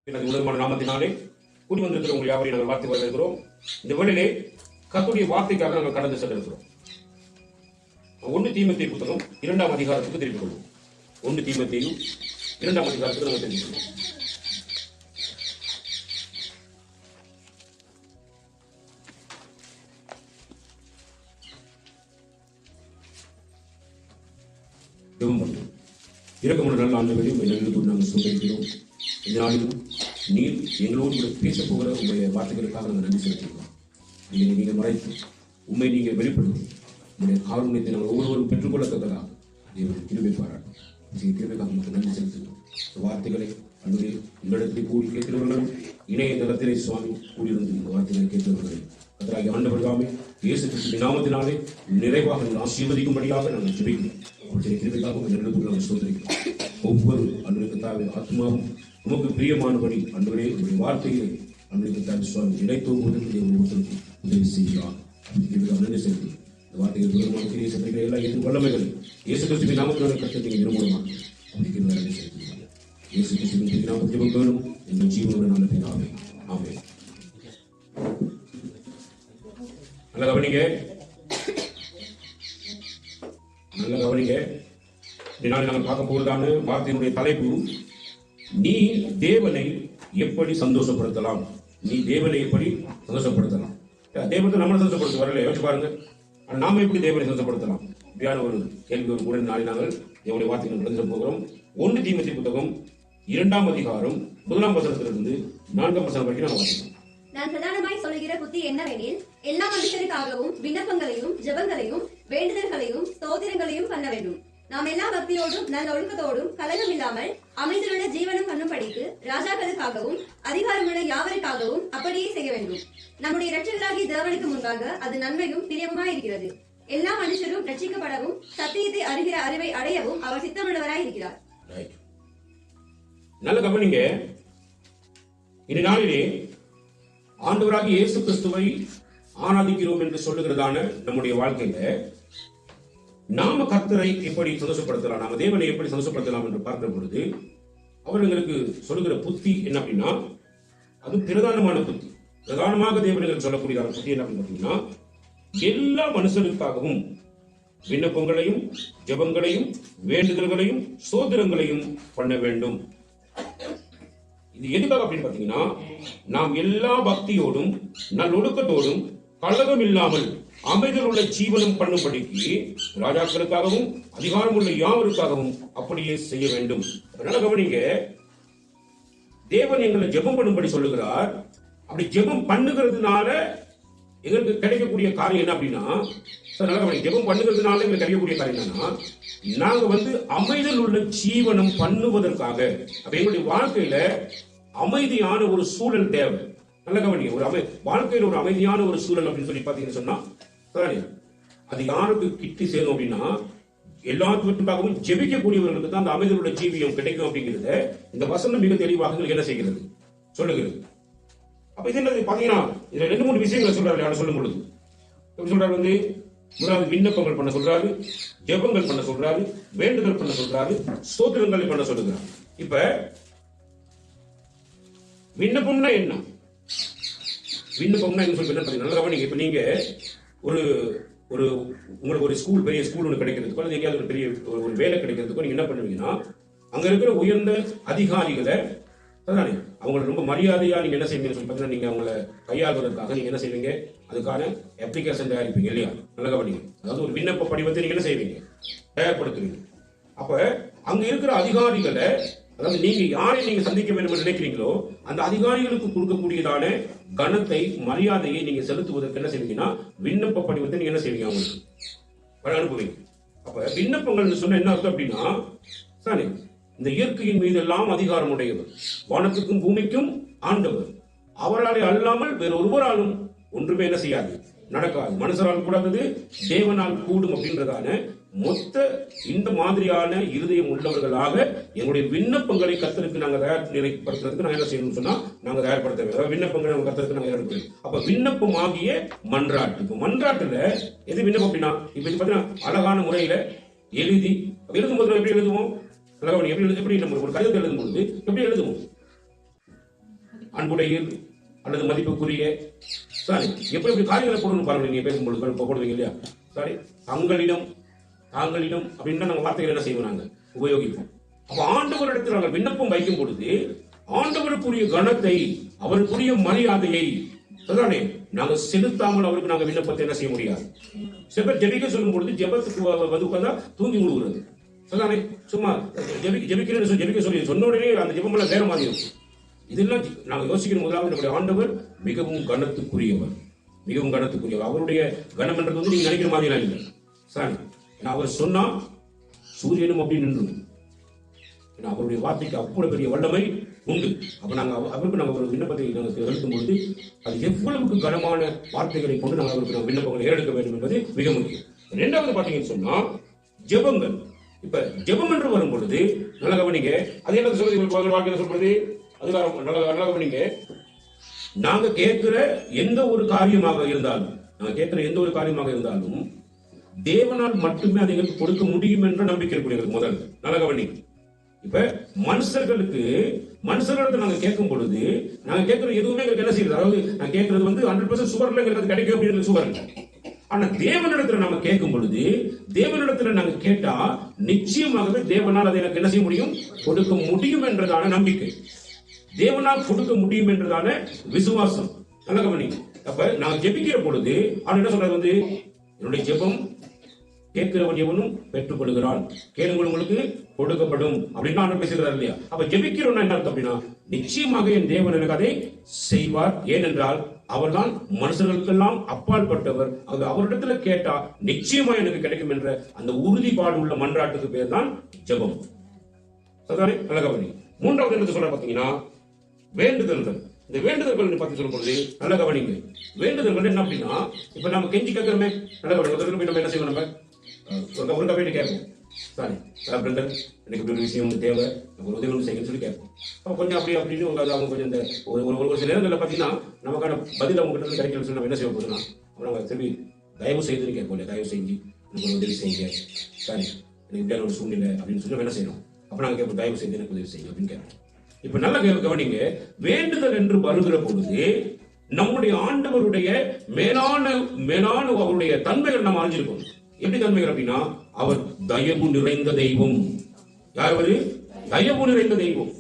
எனது உலகமான நாமத்தினாலே கூடி வந்திருக்கிற உங்கள் யாவரையும் நாங்கள் வாழ்த்து வரவேற்கிறோம். இந்த வேளையிலே கர்த்தருடைய வார்த்தைக்காக நாங்கள் கடந்து சென்றிருக்கிறோம். 1 தீமோத்தேயு புத்தகம் 2ஆம் அதிகாரத்துக்கு திருப்பிக் கொள்வோம். 1 தீமோத்தேயு 2ஆம் அதிகாரத்துக்கு நாங்கள் திருப்பிக் கொள்வோம். இரக்கமுள்ள நல்ல ஆண்டவரையும் எங்களுக்கு நாங்கள் சொல்லியிருக்கிறோம். இந்த நாளிலும் நீர் எங்களோடு கூட பேசப் போகிற உங்களுடைய வார்த்தைகளுக்காக நாங்கள் நன்றி செலுத்துகிறோம். நீங்கள் மறைத்து உண்மை நீங்கள் வெளிப்படுத்தி உங்களுடைய காரணத்தை நாங்கள் ஒவ்வொருவரும் பெற்றுக்கொள்ளத்தக்கதாக தேவனுடைய கிருபை பாராட்டும். கிருபைக்காக நமக்கு நன்றி செலுத்துகிறோம். வார்த்தைகளை அன்றைய உங்களிடத்தில் கூடி கேட்கிறவர்களும் இணையதளத்திலே சுவாமி கூடியிருந்து இந்த வார்த்தைகளை கேட்கிறவர்களையும் கர்த்தராகிய ஆண்டவர் தாமே இயேசு கிறிஸ்துவின் நாமத்தினாலே நிறைவாக ஆசீர்வதிக்கும்படியாக நாங்கள் ஜெபிக்கிறோம். கிருபைக்காக நாங்கள் சோதரிக்கிறோம். ஒவ்வொரு அன்றைக்கு தாவே ஆத்மாவும் உமக்கு பிரியமானபடி அன்றைய உடைய வார்த்தைகளை அன்றைக்கு தாவே சுவாமி இணைத்தோடுவதற்கு ஒவ்வொருத்தருக்கு உதவி செய்கிறார். நன்றி செலுத்தி இந்த வார்த்தைகள் தூரமாக சபைகளை எல்லாம் ஏற்று வல்லமைகள் இயேசு கிறிஸ்துவின் நாமத்தினாலே கட்டத்தை நிறுவனமாக அப்படிங்கிற நன்றி செலுத்துகிறார். இயேசு கிறிஸ்துவின் நாமத்தில் வேணும் எங்கள் ஜீவனோட நல்ல பிதாவே. ஆமென். நல்ல கவனிங்க. இதனால் நாங்கள் பார்க்க போவதான வார்த்தையினுடைய தலைப்பு, நீ தேவனை எப்படி சந்தோஷப்படுத்தலாம். நீ தேவனை எப்படி சந்தோஷப்படுத்தலாம். தேவத்தை நம்மளை சந்தோஷப்படுத்த வரல, யோசிச்சு பாருங்க. நாம எப்படி தேவனை சந்தோஷப்படுத்தலாம் இப்படியான ஒரு கேள்வி ஒரு கூட நாளை நாங்கள் தேவனுடைய வார்த்தைகள் நடந்து போகிறோம். 1 தீமோத்தேயு புத்தகம் 2ஆம் அதிகாரம் 1ஆம் வசனத்திலிருந்து 4ஆம் வசனம் வரைக்கும் நாங்கள் வாசிக்கிறோம். நான் பிரதானமாய் சொல்லுகிற புத்தி என்னவெனில், எல்லா மனுஷருக்காகவும் விண்ணப்பங்களையும் ஜெபங்களையும் வேண்டுதல்களையும் ஸ்தோத்திரங்களையும் பண்ண வேண்டும். நாம் எல்லா பக்தியோடும் நல்ல ஒழுக்கத்தோடும் கலகம் இல்லாமல் அமைதியுள்ள ஜீவனம் பண்ணும்படிக்கு ராஜாக்களுக்காகவும் அதிகாரமுள்ள யாவருக்காகவும் அப்படியே செய்ய வேண்டும். நம்முடைய இரட்சகராகிய தேவனுக்கு முன்பாக அது நன்மையும் பிரியமுமாய் இருக்கிறது. எல்லா மனுஷரும் ரட்சிக்கப்படவும் சத்தியத்தை அறிகிற அறிவை அடையவும் அவர் சித்தமுள்ளவராய் இருக்கிறார். நல்ல கவனிங்க. இந்த நாளிலே ஆண்டவராகிய இயேசு கிறிஸ்துவை ஆராதிக்கிறோம் என்று சொல்லுகிறதான நம்முடைய வாழ்க்கையில நாம கர்த்தரை எப்படி சந்தோஷப்படுத்தலாம், நாம தேவனை எப்படி சந்தோஷப்படுத்தலாம் என்று பார்க்கிற பொழுது அவர் எங்களுக்கு சொல்லுகிற புத்தி என்ன அப்படின்னா, அது பிரதானமான புத்தி. பிரதானமாக தேவன் சொல்லக்கூடிய புத்தி என்ன அப்படின்னு பார்த்தீங்கன்னா, எல்லா மனுஷனுக்காகவும் விண்ணப்பங்களையும் ஜெபங்களையும் வேண்டுதல்களையும் சோதரங்களையும் பண்ண வேண்டும். இது எதுக்காக அப்படின்னு பாத்தீங்கன்னா, நாம் எல்லா பக்தியோடும் நல்லொழுக்கத்தோடும் கலகம் இல்லாமல் அமைதியில் உள்ள ஜீவனம் பண்ணும்படிக்கு ராஜாக்களுக்காகவும் அதிகாரம் உள்ள யாவருக்காகவும் அப்படியே செய்ய வேண்டும். அதனால கவனிங்க, தேவன் எங்களை ஜெபம் பண்ணும்படி சொல்லுகிறார். அப்படி ஜெபம் பண்ணுகிறதுனால எங்களுக்கு கிடைக்கக்கூடிய காரியம் என்ன அப்படின்னா, ஜெபம் பண்ணுகிறதுனால எங்களுக்கு கிடைக்கக்கூடிய காரியம் என்னன்னா, நாங்க அமைதியில் உள்ள ஜீவனம் பண்ணுவதற்காக அப்ப எங்களுடைய வாழ்க்கையில அமைதியான ஒரு சூழல் தேவை. நல்ல கவனிங்க. ஒரு வாழ்க்கையில் ஒரு அமைதியான ஒரு சூழல் அப்படின்னு சொல்லி பாத்தீங்கன்னு சொன்னா, அது யாருக்கு கிட்டி சேரும் அப்படின்னா, எல்லாத்துக்காகவும் ஜெபிக்கக்கூடியவர்களுக்கு தான் அந்த அமைதியில் உள்ள ஜீவியம் கிடைக்கும் அப்படிங்கிறத இந்த வசனம் மிக தெளிவாக என்ன செய்கிறது சொல்லுகிறது. அப்ப இது என்ன பாத்தீங்கன்னா, இதுல 2-3 விஷயங்களை சொல்றாரு. சொல்லும் பொழுது எப்படி சொல்றாரு, முதலாவது விண்ணப்பங்கள் பண்ண சொல்றாரு, ஜெபங்கள் பண்ண சொல்றாரு, வேண்டுதல் பண்ண சொல்றாரு, ஸ்தோத்திரங்கள் பண்ண சொல்லுகிறார். இப்ப விண்ணப்பம்னா என்ன? விண்ணப்பம்னா என்ன சொல்லி பாத்தீங்கன்னா, இப்ப நீங்க ஒரு ஒரு உங்களுக்கு ஒரு ஸ்கூல், பெரிய ஸ்கூல் ஒன்று கிடைக்கிறதுக்கோ அல்லது எங்கேயாவது ஒரு பெரிய ஒரு வேலை கிடைக்கிறதுக்கோ நீங்க என்ன பண்ணுவீங்கன்னா, அங்க இருக்கிற உயர்ந்த அதிகாரிகளை அவங்களை ரொம்ப மரியாதையா நீங்க என்ன செய்வீங்க சொல்லி பாத்தீங்கன்னா, நீங்க அவங்களை கையாளுவதற்காக நீங்க என்ன செய்வீங்க, அதுக்கான அப்ளிகேஷன் தயாரிப்பீங்க இல்லையா? நல்ல கவனிங்க. அதாவது ஒரு விண்ணப்ப படிவத்தை நீங்க என்ன செய்வீங்க, தயார்படுத்துவீங்க. அப்ப அங்க இருக்கிற அதிகாரிகளை, அதாவது நீங்க யாரை நீங்க சந்திக்க வேண்டும் என்று நினைக்கிறீங்களோ அந்த அதிகாரிகளுக்கு கொடுக்கக்கூடியதான கனத்தை மரியாதையை நீங்க செலுத்துவதற்கு என்ன செய்வீங்கன்னா, விண்ணப்ப படிவத்தை நீங்க என்ன செய்வீங்க, அவங்களுக்கு அனுப்புவீங்க. அப்ப விண்ணப்பங்கள் சொன்ன என்ன அர்த்தம் அப்படின்னா, இந்த இயற்கையின் மீது எல்லாம் அதிகாரம் உடையவர், வானத்துக்கும் பூமிக்கும் ஆண்டவர், அவராலே அல்லாமல் வேற ஒருவராலும் ஒன்றுமே என்ன செய்யாது, நடக்காது. மனுஷரால் கூடாது, தேவனால் கூடும் அப்படின்றதான மொத்த இந்த மாதிரியான இருதயம் உள்ளவர்களாக எங்களுடைய விண்ணப்பங்களை கர்த்தருக்கு நாங்க தயார்படுத்துறதுக்கு நாங்க என்ன செய்யணும்னு சொன்னா, நாங்க தயார்படுத்த வேண்டும். விண்ணப்பங்களை நம்ம கர்த்தருக்கு நாங்க எடுக்கணும். அப்ப விண்ணப்பம் ஆகிய மன்றாட்டு. இப்ப மன்றாட்டுல எது விண்ணப்பம் அப்படின்னா, இப்ப பாத்தீங்கன்னா அழகான முறையில எழுதி எழுதும்போது எப்படி எழுதுவோம், எப்படி நம்ம ஒரு கடிதத்தை எழுதும் பொழுது எப்படி எழுதுவோம், அன்புடைய அல்லது மதிப்புக்குரிய சாரி எப்படி காரியங்களை போடணும் பாருங்க. நீங்க பேசும்போது போடுவீங்க இல்லையா, சாரி தங்களிடம் தாங்களிடம் அப்படின்னா நாங்க வார்த்தைகள் என்ன செய்வோம், நாங்க உபயோகிப்போம். அப்ப ஆண்டவரிடத்தில் நாங்கள் விண்ணப்பம் வைக்கும் பொழுது ஆண்டவருக்குரிய கணத்தை, அவருக்குரிய மரியாதையை அதானே நாங்க செலுத்தாமல் அவருக்கு நாங்க விண்ணப்பத்தை என்ன செய்ய முடியாது. சில பேர் ஜெபிக்க சொல்லும் பொழுது ஜெபத்துக்கு வந்து உட்கார்ந்தா தூங்கி விடுகிறது. அதானே சும்மா ஜெபிக்க சொல்லி சொன்ன உடனே அந்த ஜெபம் எல்லாம் வேற மாதிரி இருக்கும். இதெல்லாம் நாங்க யோசிக்கிற முதலாவது நம்முடைய ஆண்டவர் மிகவும் கனத்துக்குரியவர், மிகவும் கனத்துக்குரியவர். அவருடைய கனம் என்றது வந்து நீங்க நினைக்கிற மாதிரி இல்லை. சாரி அவர் சொன்னா சூரியனும் அப்படி நின்று, அவருடைய வார்த்தைக்கு அவ்வளவு பெரிய வல்லமை உண்டு. அப்ப நாங்க அவருக்கு நாங்க ஒரு விண்ணப்பத்தை எழுதும் பொழுது அது எவ்வளவுக்கு கனமான வார்த்தைகளை கொண்டு நாங்கள் அவருக்கு விண்ணப்பங்களை ஏறெடுக்க வேண்டும் என்பது மிக முக்கியம். இரண்டாவது பாத்தீங்கன்னு சொன்னா ஜெபங்கள். இப்ப ஜெபம் என்று வரும் பொழுது நல்ல கவனிங்க, அது என்ன சொல்றது வாழ்க்கையில சொல்றது, அதுக்காக நல்ல கவனிங்க. நாங்க கேட்கிற எந்த ஒரு காரியமாக இருந்தாலும் தேவனால் மட்டுமே அதை எங்களுக்கு கொடுக்க முடியும் என்ற நம்பிக்கை இருக்கக்கூடிய முதல் நல்ல கவனிங்க. இப்ப மனுஷர்களிடத்தில் நாங்க கேட்கும் பொழுது நாங்க கேட்கிற எதுவுமே எங்களுக்கு என்ன செய்யுது, அதாவது நான் கேட்கறது வந்து 100% சுவர்ல எங்களுக்கு கிடைக்கும் அப்படின்னு சுவர் இல்லை. ஆனா தேவனிடத்துல நாம கேட்கும் பொழுது தேவனிடத்துல நாங்க கேட்டா நிச்சயமாகவே தேவனால் அதை எனக்கு என்ன செய்ய முடியும், கொடுக்க முடியும் என்றதான நம்பிக்கை, தேவனால் கொடுக்க முடியும் என்றதான விசுவாசம். நல்ல கவனிங்க. அப்ப நான் ஜெபிக்கிற பொழுது அவன் என்ன சொல்றது வந்து, என்னுடைய ஜெபம் கேட்கிறவன் எவனும் பெற்றுக் கொள்கிறான், கேளுங்கள் உங்களுக்கு கொடுக்கப்படும் அப்படின்னு நான் பேசுகிறார் இல்லையா. அப்ப ஜெபிக்கிறோம்னா என்ன அர்த்தம் அப்படின்னா நிச்சயமாக என் தேவன் எனக்கு அதை செய்வார். ஏனென்றால் அவர்தான் மனுஷர்களுக்கெல்லாம் அப்பால் பட்டவர். அவரிடத்துல கேட்டா நிச்சயமா எனக்கு கிடைக்கும் என்ற அந்த உறுதிப்பாடு உள்ள மன்றாட்டுக்கு பேர் தான் ஜெபம். நல்ல கவனி. மூன்றாவது என்ன சொல்ற பாத்தீங்கன்னா வேண்டுதல்கள். இந்த வேண்டுதல்கள் பத்தி சொல்லும் பொழுது நல்ல கவனிங்க. வேண்டுதல்கள் என்ன அப்படின்னா இப்ப நம்ம கெஞ்சி கேட்கிறோமே, நல்ல கவனி, நம்ம என்ன செய்வோம், நம்ம ஒரு கவிதை கேட்போம். சாரி பிரதர் எனக்கு ஒரு விஷயம் தேவை, ஒரு உதவி செய்யணும்னு சொல்லி கேட்போம். அப்ப கொஞ்சம் அப்படி அப்படின்னு அவங்க கொஞ்சம் இந்த ஒரு சில நேரங்களில் பார்த்தீங்கன்னா நமக்கான பதில் அவங்க கிட்ட கிடைக்கலன்னு சொல்லி நம்ம என்ன செய்ய போதுன்னா அவங்க திரும்பி தயவு செய்துன்னு கேட்போம், தயவு செஞ்சு எனக்கு ஒரு உதவி செய்யுங்க, சாரி எனக்கு இப்படியான ஒரு சூழ்நிலை அப்படின்னு சொல்லி என்ன செய்யணும். அப்ப நாங்க கேட்போம் தயவு செய்து எனக்கு உதவி செய்யுங்க அப்படின்னு கேட்போம். இப்ப நல்ல கவனிங்க, வேண்டுதல் என்று வருகிற பொழுது நம்முடைய ஆண்டவருடைய மேலான அவருடைய தன்மைகள் நம்ம அறிஞ்சிருக்கோம். எப்படி தன்மைகள் அப்படின்னா அவர் தயவு நிறைந்த தெய்வம். யார் அவரு? தயவு நிறைந்த தெய்வம்.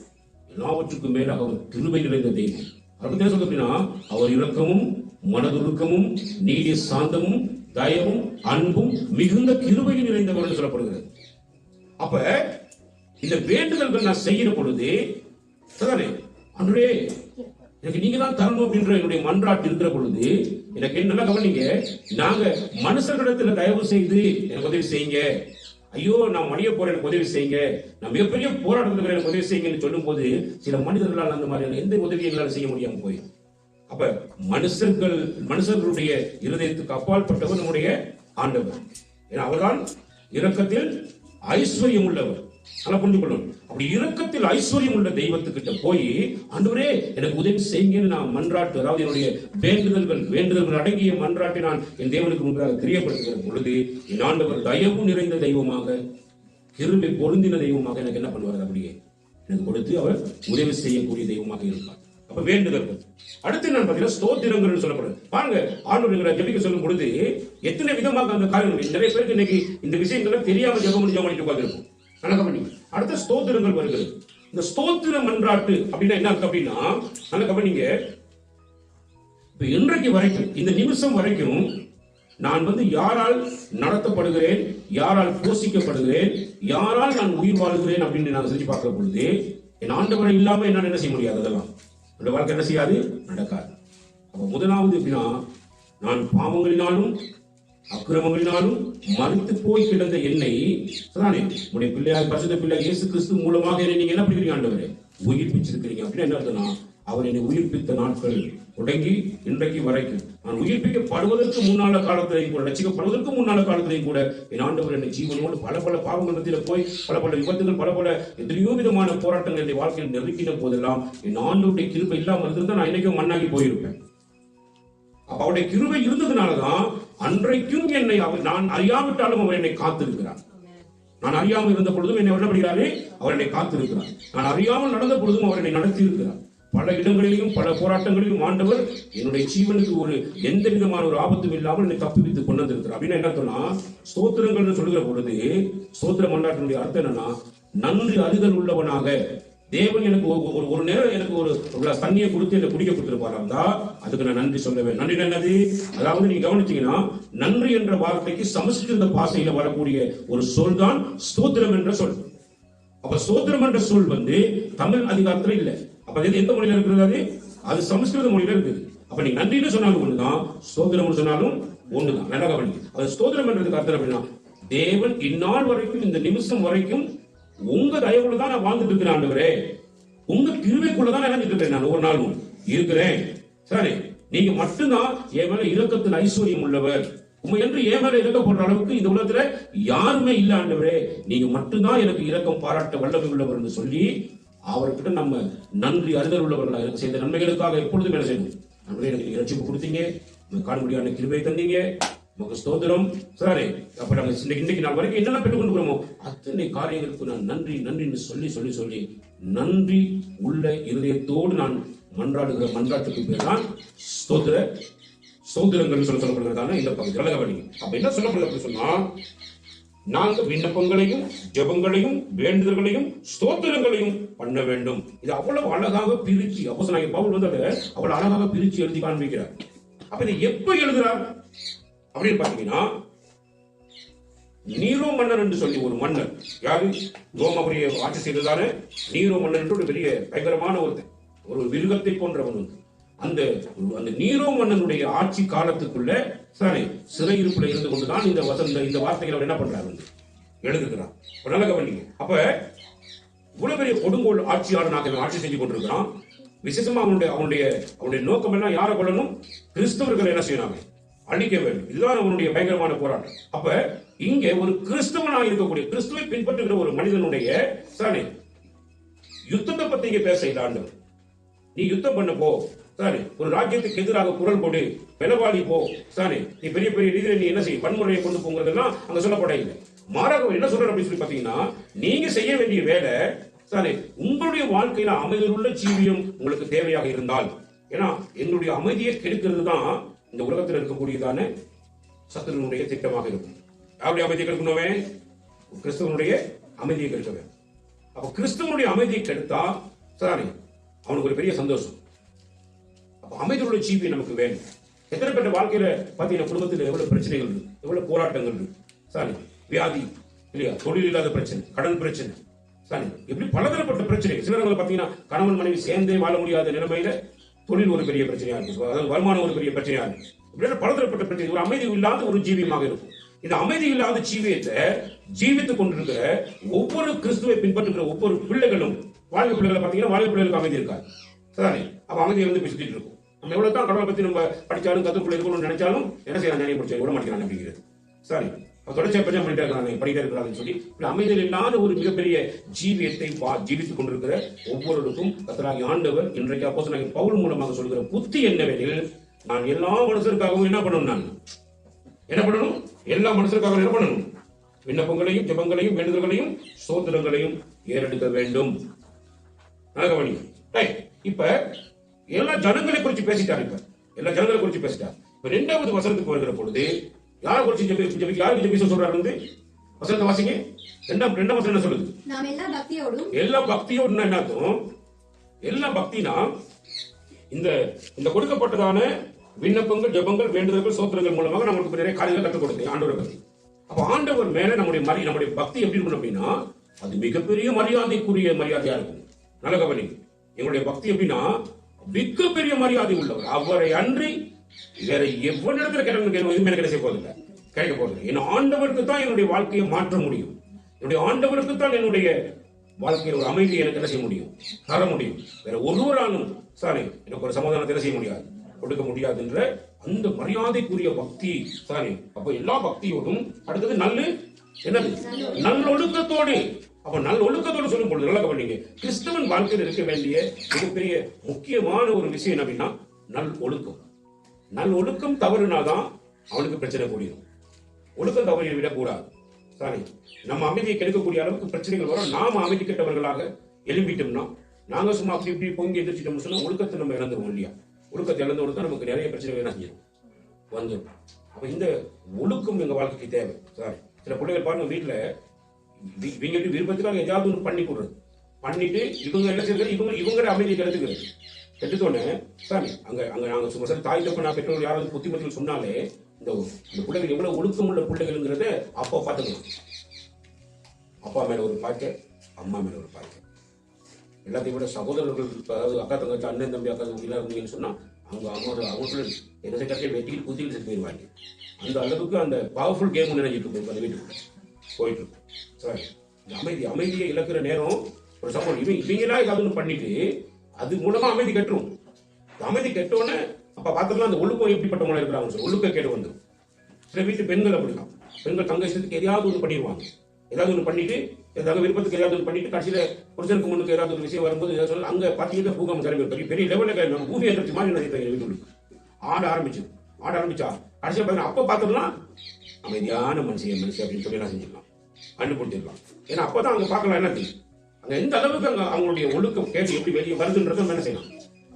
எல்லாவற்றுக்கும் மேலாக அவர் கிருபை நிறைந்த தெய்வம். அப்படி சொல்றது அப்படின்னா அவர் இரக்கமும் மனதுருக்கமும் நீடிய சாந்தமும் தயவும் அன்பும் மிகுந்த கிருபையில் நிறைந்தவர் சொல்லப்படுகிறது. அப்ப இந்த வேண்டுதல்கள் நான் செய்கிற பொழுது அன்றைய எனக்கு நீங்க தான் தரணும் அப்படின்ற என்னுடைய மன்றாட்டு இருக்கிற பொழுது எனக்கு என்ன கவனிங்க, நாங்க மனுஷர்களிடத்துல தயவு செய்து எனக்கு உதவி செய்யுங்க, ஐயோ நான் மடிய போற எனக்கு உதவி செய்யுங்க, நான் மிகப்பெரிய போராட்டத்தில் எனக்கு உதவி செய்யுங்கன்னு சொல்லும் போது சில மனிதர்களால் அந்த மாதிரியான எந்த உதவியும் எங்களால் செய்ய முடியாம போய். அப்ப மனுஷர்களுடைய இருதயத்துக்கு அப்பால் பட்டவர் நம்முடைய ஆண்டவர். ஏன்னா அவர்தான் இரக்கத்தில் ஐஸ்வர்யம் உள்ளவர். நல்லா புரிந்து கொள்ளணும். அப்படி இரக்கத்தில் ஐஸ்வர்யம் உள்ள தெய்வத்துக்கிட்ட போய் ஆண்டவரே எனக்கு உதவி செய்யுங்கன்னு நான் மன்றாட்டு, அதாவது என்னுடைய வேண்டுதல்கள் அடங்கிய மன்றாட்டை நான் என் தேவனுக்கு முன்பாக தெரியப்படுத்துகிற பொழுது என் ஆண்டவர் தயவு நிறைந்த தெய்வமாக கிருபை பொருந்தின தெய்வமாக எனக்கு என்ன பண்ணுவார், அப்படியே எனக்கு கொடுத்து அவர் உதவி செய்யக்கூடிய தெய்வமாக இருப்பார். அப்ப வேண்டுதல்கள். அடுத்து நான் பாத்தீங்கன்னா ஸ்தோத்திரங்கள் சொல்லப்படுறது. பாருங்க, ஆண்டவர் ஜெபிக்க சொல்லும் பொழுது எத்தனை விதமாக அந்த காரியங்கள் நிறைய பேருக்கு இன்னைக்கு இந்த விஷயங்களை தெரியாம ஜெபம் பண்ணிட்டு உட்கார்ந்திருக்கும். அடுத்த ஸ்தோத்திரங்கள் வருகிறது. இந்த ஸ்தோத்திர மன்றாட்டு அப்படின்னா என்ன அர்த்தம் அப்படின்னா நல்ல கவனிங்க, இப்ப இன்றைக்கு வரைக்கும் இந்த நிமிஷம் வரைக்கும் நான் யாரால் நடத்தப்படுகிறேன், யாரால் போஷிக்கப்படுகிறேன், யாரால் நான் உயிர் வாழ்கிறேன் அப்படின்னு நான் செஞ்சு பார்க்கிற பொழுது என் ஆண்டவரை இல்லாம என்னால் என்ன செய்ய முடியாது, அதெல்லாம் அந்த வாழ்க்கை என்ன செய்யாது, நடக்காது. அப்ப முதலாவது எப்படின்னா நான் பாவங்களினாலும் அக்கிரமங்களினாலும் மறித்து போய் கிடந்த என்னை உடைய பிள்ளையார் பரிசுத்த பிள்ளை இயேசு கிறிஸ்து மூலமாக என்னை நீங்க என்ன பண்ணிக்கிறீங்க, ஆண்டவரே உயிர்ப்பிச்சிருக்கிறீங்க. அப்படின்னு என்ன அர்த்தம்னா அவர் என்னை உயிர்ப்பித்த நாட்கள் தொடங்கி இன்றைக்கு வரைக்கும் நான் உயிர்ப்பிக்கப்படுவதற்கு முன்னால காலத்திலையும் கூட, ரட்சிக்கப்படுவதற்கு முன்னால காலத்திலையும் கூட என் ஆண்டவர் என்னை ஜீவனோடு பல பாவங்கள் போய் பல விபத்துகள் பல எத்தனையோ விதமான போராட்டங்கள் என்னுடைய வாழ்க்கையில் நெருக்கின போதெல்லாம் என் ஆண்டவருடைய கிருபை இல்லாமல் இருந்தா நான் இன்னைக்கும் மண்ணாகி போயிருப்பேன். அவருடைய கிருபை இருந்ததுனாலதான் அன்றைக்கும் என்னை நான் அறியாவிட்டாலும் அவர் என்னை காத்திருக்கிறார். நான் அறியாமல் இருந்த பொழுதும் என்னை வருடப்படுகிறாரே அவர் என்னை காத்திருக்கிறார். நான் அறியாமல் நடந்த பொழுதும் அவர் என்னை நடத்தி இருக்கிறார். பல இடங்களிலும் பல போராட்டங்களிலும் ஆண்டவர் என்னுடைய ஜீவனுக்கு ஒரு எந்த விதமான ஒரு ஆபத்தும் இல்லாமல் என்னை தப்பிவித்து கொண்டு வந்திருக்கிறார். அப்படின்னு என்ன சொன்னா, ஸ்தோத்திரங்கள் சொல்லுகிற பொழுது ஸ்தோத்திர மன்றாட்டினுடைய அர்த்தம் என்னன்னா, நன்றி அறிதல் உள்ளவனாக. தேவன் எனக்கு ஒரு நேரம் எனக்கு ஒரு தண்ணியை கொடுத்து என்ன குடிக்க கொடுத்திருப்பாரா, அதுக்கு நான் நன்றி சொல்லுவேன். நன்றி என்னது? அதாவது நீங்க கவனிச்சீங்கன்னா, நன்றி என்ற வார்த்தைக்கு சமஸ்கிருத பாஷையில வரக்கூடிய ஒரு சொல் தான் ஸ்தோத்திரம் என்ற சொல். அப்ப ஸ்தோத்திரம் என்ற சொல் தமிழ் அதிகாரத்துல இல்ல. அப்ப இது எந்த மொழியில இருக்கிறது? அது சமஸ்கிருத மொழியில இருக்குது. அப்ப நீ நன்றின்னு சொன்னாலும் ஒண்ணுதான், ஸ்தோத்திரம் சொன்னாலும் ஒண்ணுதான். நல்லா கவனிங்க. அது ஸ்தோத்திரம் என்றதுக்கு அர்த்தம் அப்படின்னா, தேவன் இந்நாள் வரைக்கும் இந்த நிமிஷம் வரைக்கும் உங்க தயவுலதான் நான் வாழ்ந்துட்டு இருக்கிறேன் ஆண்டவரே, உங்க கிருபைக்குள்ளதான் நினைஞ்சிட்டு இருக்கிறேன், நான் ஒரு நாளும் இருக்கிறேன். சரி, நீங்க மட்டும்தான் என் மேல இரக்கத்தின் ஐஸ்வர்யம் உள்ளவர். உண்மை என்று என் மேல இறக்கப்படுற அளவுக்கு இந்த உலகத்துல யாருமே இல்ல ஆண்டவரே, நீங்க மட்டும்தான் எனக்கு இரக்கம் பாராட்ட வல்லமை உள்ளவர் என்று சொல்லி அவர்கிட்ட நம்ம நன்றி அறிதல் உள்ளவர்களாக எனக்கு செய்த நன்மைகளுக்காக எப்பொழுதும் என்ன செய்யணும்? நம்மளே எனக்கு நீங்க ரட்சிப்பு கொடுத்தீங்க, காணமுடியான கிருபை தந்தீங்க, நமக்கு ஸ்தோத்திரம். சரி, அப்ப நாங்க இன்னைக்கு நாள் வரைக்கும் என்னென்ன பெற்றுக் கொண்டுக்கிறோமோ அத்தனை காரியங்களுக்கு நான் நன்றி நன்றின்னு சொல்லி சொல்லி சொல்லி நன்றி உள்ள இருதயத்தோடு நான் மன்றாடுகிற மன்றாட்டுக்கு பேர் தான் ஸ்தோத்திரங்கள் சொல்லப்படுகிறதான இந்த பகுதி. அப்ப என்ன சொல்லப்படுது சொன்னா, நாங்க விண்ணப்பங்களையும் ஜெபங்களையும் வேண்டுதல்களையும் ஸ்தோத்திரங்களையும் பண்ண வேண்டும். இது அவ்வளவு அழகாக பிரிச்சு அப்போஸ்தலனாகிய பவுல் அவ்வளவு அழகாக பிரிச்சு எழுதி காண்பிக்கிறார். அப்ப இதை எப்ப எழுதுறார் அப்படின்னு பாத்தீங்கன்னா, நீரோ மன்னர் என்று சொல்லி ஒரு மன்னர், யாரு? ரோமாபுரியை ஆட்சி செய்ததான நீரோ மன்னர் என்று ஒரு பெரிய பயங்கரமான ஒரு மிருகத்தை போன்றவன். அந்த நீரோ மன்னனுடைய ஆட்சி காலத்துக்குள்ள சிறையிருப்புல இருந்து கொண்டுதான் இந்த வார்த்தைகளை அவர் என்ன பண்றாரு, எழுதுகிறார். நல்ல கவனிங்க. அப்ப இவ்வளவு பெரிய கொடுங்கோல் ஆட்சியாளனாக ஆட்சி செஞ்சு கொண்டிருக்கிறான். விசேஷமா அவனுடைய நோக்கம் எல்லாம் யாரை கொள்ளணும்? கிறிஸ்தவர்கள் என்ன செய்யறாங்க? அழிக்க வேண்டும். இதுதான் அவனுடைய பயங்கரமான போராட்டம். அப்ப இங்க ஒரு கிறிஸ்தவனாக இருக்கக்கூடிய, கிறிஸ்துவை பின்பற்றுகிற ஒரு மனிதனுடைய யுத்தத்தை பத்தி இங்க பேச ஆண்டவர். நீ யுத்தம் பண்ண போ, சரி, ஒரு ராஜ்யத்துக்கு எதிராக குரல் போடு, பெலவாடி போ, சரி, நீ பெரிய பெரிய ரீதியில நீ என்ன செய்ய, வன்முறையை கொண்டு போங்கிறதெல்லாம் அங்க சொல்லப்பட இல்லை. மாறாக என்ன சொல்ற அப்படின்னு சொல்லி பாத்தீங்கன்னா, நீங்க செய்ய வேண்டிய வேலை, சரி, உங்களுடைய வாழ்க்கையில அமைதியுள்ள ஜீவியம் உங்களுக்கு தேவையாக இருந்தால், ஏன்னா எங்களுடைய அமைதியை கெடுக்கிறது தான் இந்த உலகத்தில் இருக்கக்கூடியதான சத்துருனுடைய திட்டமாக இருக்கும். யாருடைய அமைதியை கெடுக்கணுமே? கிறிஸ்தவனுடைய அமைதியை கெடுக்கவே. அப்ப கிறிஸ்தவனுடைய அமைதியை கெடுத்தா சரி, அவனுக்கு ஒரு பெரிய சந்தோஷம். அப்ப அமைதியுள்ள ஜீவி நமக்கு வேணும். எத்தனை பேர் வாழ்க்கையில பாத்தீங்கன்னா, குடும்பத்தில் எவ்வளவு பிரச்சனைகள் இருக்கு, எவ்வளவு போராட்டங்கள் இருக்கு, சரி, வியாதி இல்லையா, தொழில் இல்லாத பிரச்சனை, கடன் பிரச்சனை, சரி, இப்படி பலதரப்பட்ட பிரச்சனை. சிலர்கள் பாத்தீங்கன்னா, கணவன் மனைவி சேர்ந்தே வாழ முடியாத நிலைமையில தொழில் ஒரு பெரிய பிரச்சனையா இருக்கு, அதாவது வருமானம் ஒரு பெரிய பிரச்சனையா இருக்கு. இப்படி பலதரப்பட்ட பிரச்சனை. ஒரு அமைதி இல்லாத ஒரு ஜீவியமாக இருக்கும். இந்த அமைதி இல்லாத ஜீவியத்தை ஜீவித்துக் கொண்டிருக்கிற ஒவ்வொரு கிறிஸ்துவை பின்பற்றுகிற ஒவ்வொரு பிள்ளைகளும், வாழ்க்கை பிள்ளைகளை பாத்தீங்கன்னா, வாழ்க்கை பிள்ளைகளுக்கு அமைதி இருக்காது. சரி, அப்ப அமைதியை பேசிட்டு இருக்கும். நம்ம எவ்வளவு தான் கடவுளை பத்தி நம்ம படிச்சாலும் கத்துக்குள்ள இருக்கணும்னு நினைச்சாலும் என்ன செய்யலாம், நினைவு படிச்சா விட மாட்டேங்கிறான் அப்படிங்கிறது. சரி, தொடர்ச்சியா பிரச்சனை பண்ணிட்டே இருக்கிறாங்க, படிக்க இருக்கிறாங்கன்னு சொல்லி அமைதியில் இல்லாத ஒரு மிகப்பெரிய ஜீவியத்தை ஜீவித்துக் கொண்டிருக்கிற ஒவ்வொருவருக்கும் கர்த்தராகிய ஆண்டவர் இன்றைக்கு அப்போஸ்தலனாகிய பவுல் மூலமாக சொல்கிற புத்தி என்னவெனில், நான் எல்லா மனுஷருக்காகவும் என்ன பண்ணணும்? நான் என்ன பண்ணணும்? எல்லா மனுஷருக்காகவும் என்ன பண்ணணும்? விண்ணப்பங்களையும் ஜெபங்களையும் வேண்டுதல்களையும் ஸ்தோத்திரங்களையும் ஏறெடுக்க வேண்டும். இப்ப எல்லா ஜனங்களை குறித்து பேசிட்டார். எல்லா ஜனங்களை குறித்து பேசிட்டார். இப்ப 2வது வசனத்துக்கு வருகிற பொழுது யாரை குறித்து யாருக்கு ஜெபிக்க சொல்றாரு? வசனத்தை வாசிங்க. 2ஆம் வசனம் என்ன சொல்லுது? நாம் எல்லா பக்தியோடும். எல்லா பக்தியோடு என்ன அர்த்தம்? எல்லா பக்தினா இந்த கொடுக்கப்பட்டதான விண்ணப்பங்கள் ஜெபங்கள் வேண்டுதல்கள் ஸ்தோத்திரங்கள் மூலமாக நமக்கு நிறைய காரியங்கள் கற்றுக் கொடுத்தேன் ஆண்டவரை பத்தி. அப்ப ஆண்டவர் மேல நம்முடைய பக்தி எப்படி இருக்கணும் அப்படின்னா, அது மிகப்பெரிய மரியாதைக்குரிய மரியாதையா இருக்கும். நல்ல கவனி, எங்களுடைய பக்தி எப்படின்னா மிகப்பெரிய மரியாதை உள்ளவர். அவரை அன்றி வேற எவ்வளவு இடத்துல எதுவுமே கிடைக்க போதில்லை, கிடைக்க போதில்லை. என் ஆண்டவருக்கு தான் என்னுடைய வாழ்க்கையை மாற்ற முடியும். என்னுடைய ஆண்டவருக்கு தான் என்னுடைய வாழ்க்கையில் ஒரு அமைதியை எனக்கு என்ன செய்ய முடியும், தர முடியும். வேற ஒருவராலும் சாரி எனக்கு ஒரு சமாதானத்தை என்ன செய்ய முடியாது, கொடுக்க முடியாது என்ற அந்த மரியாதைக்குரிய பக்தி. சாரி, அப்ப எல்லா பக்தியோடும் அடுத்தது என்னது? நல்லொழுக்கத்தோடு. அப்ப நல்லொழுக்கத்தோடு சொல்லும் பொழுது நல்ல கவனிங்க, கிறிஸ்தவன் வாழ்க்கையில் இருக்க வேண்டிய மிகப்பெரிய முக்கியமான ஒரு விஷயம் அப்படின்னா நல்லொழுக்கம். நல்லொழுக்கம் தவறுனாதான் அவனுக்கு பிரச்சனை கூடியும். ஒழுக்கம் தவறியை விடக்கூடாது. சாரி, நம்ம அமைதியை கெடுக்கக்கூடிய அளவுக்கு பிரச்சனைகள் வரும். நாம அமைதி கெட்டவர்களாக எழும்பிட்டோம்னா நாங்க சும்மா அப்படி இப்படி பொங்கி எதிர்ச்சிட்டோம்னு சொன்னா ஒழுக்கத்தை நம்ம இழந்துருவோம் இல்லையா? ஒழுக்கத்தை இழந்தோடு தான் நமக்கு நிறைய பிரச்சனைகள் என்ன செஞ்சிடும் வந்துடும். அப்ப இந்த ஒழுக்கம் எங்க வாழ்க்கைக்கு தேவை. சாரி, சில பிள்ளைகள் பாருங்க வீட்டுல இவங்க விருப்பத்துக்காக ஏதாவது ஒன்று பண்ணி கொடுறது, பண்ணிட்டு இவங்க என்ன செய்யறது, இவங்க அமைதியை கெடுத்துக்கிறது. கெட்டுத்தோடனே சாரி அங்க அங்க நாங்க சும்மா சார் தாய் தப்ப நான் பெற்றோர் யாராவது புத்திமதிகள் சொன்னாலே இந்த பிள்ளைகள் எவ்வளவு ஒழுக்கம் உள்ள பிள்ளைகள்ங்கிறத அப்பா பார்த்துக்கலாம். அப்பா மேல ஒரு பாய்க்க, அம்மா மேல ஒரு பாய்க்க, எல்லாத்தையும் விட சகோதரர்கள், அதாவது அக்கா தங்கச்சி, அண்ணன் தம்பி, அக்கா தம்பி எல்லாம் இருந்தீங்கன்னு சொன்னா அவங்க அவங்களோட என்ன கட்சியை வெட்டியில் குத்தியில் செத்து போயிடுவாங்க. அந்த அளவுக்கு அந்த பவர்ஃபுல் கேம் நினைச்சிட்டு இருக்கும் அந்த வீட்டுக்குள்ள போயிட்டு இருக்கும். சாரி, அமைதியை இழக்கிற நேரம் ஒரு சப்போர்ட் இவங்களா ஏதாவது ஒன்று பண்ணிட்டு அது மூலமா அமைதி கட்டுரும். அமைதி கெட்டோன்னே அப்ப பார்த்துக்கலாம் அந்த ஒழுக்கம் எப்படிப்பட்டவங்களா இருக்கிறாங்க. ஒழுக்க கேடு வந்துடும். சில வீட்டு பெண்கள் அப்படிதான், பெண்கள் தங்க இஷ்டத்துக்கு எதையாவது ஒன்று பண்ணிடுவாங்க. ஏதாவது ஒன்று பண்ணிட்டு ஏதாவது விருப்பத்துக்கு ஏதாவது ஒன்று பண்ணிட்டு கடைசியில புருஷனுக்கு முன்னுக்கு ஏதாவது ஒரு விஷயம் வரும்போது ஏதாவது சொல்ல அங்க பாத்தீங்கன்னா பூகம் கிளம்பி பெரிய லெவலில் கிளம்பி பூமி எதிர்த்து மாதிரி நினைப்பாங்க. வீட்டுக்கு ஆட ஆரம்பிச்சா கடைசியில் பார்த்தீங்கன்னா அப்ப பார்த்தோம்னா அமைதியான மனுஷன் அப்படின்னு சொல்லி எல்லாம் செஞ்சிடலாம், கண்டுபிடிச்சிடலாம். ஏன்னா அப்பதான் அங்க பார்க்கலாம் என்ன தெரியும், அங்க எந்த அளவுக்கு அங்க அவங்களுடைய ஒழுக்கம் கேட்டு எப்படி வெளியே வருதுன்றதை என்ன செய்யலாம்,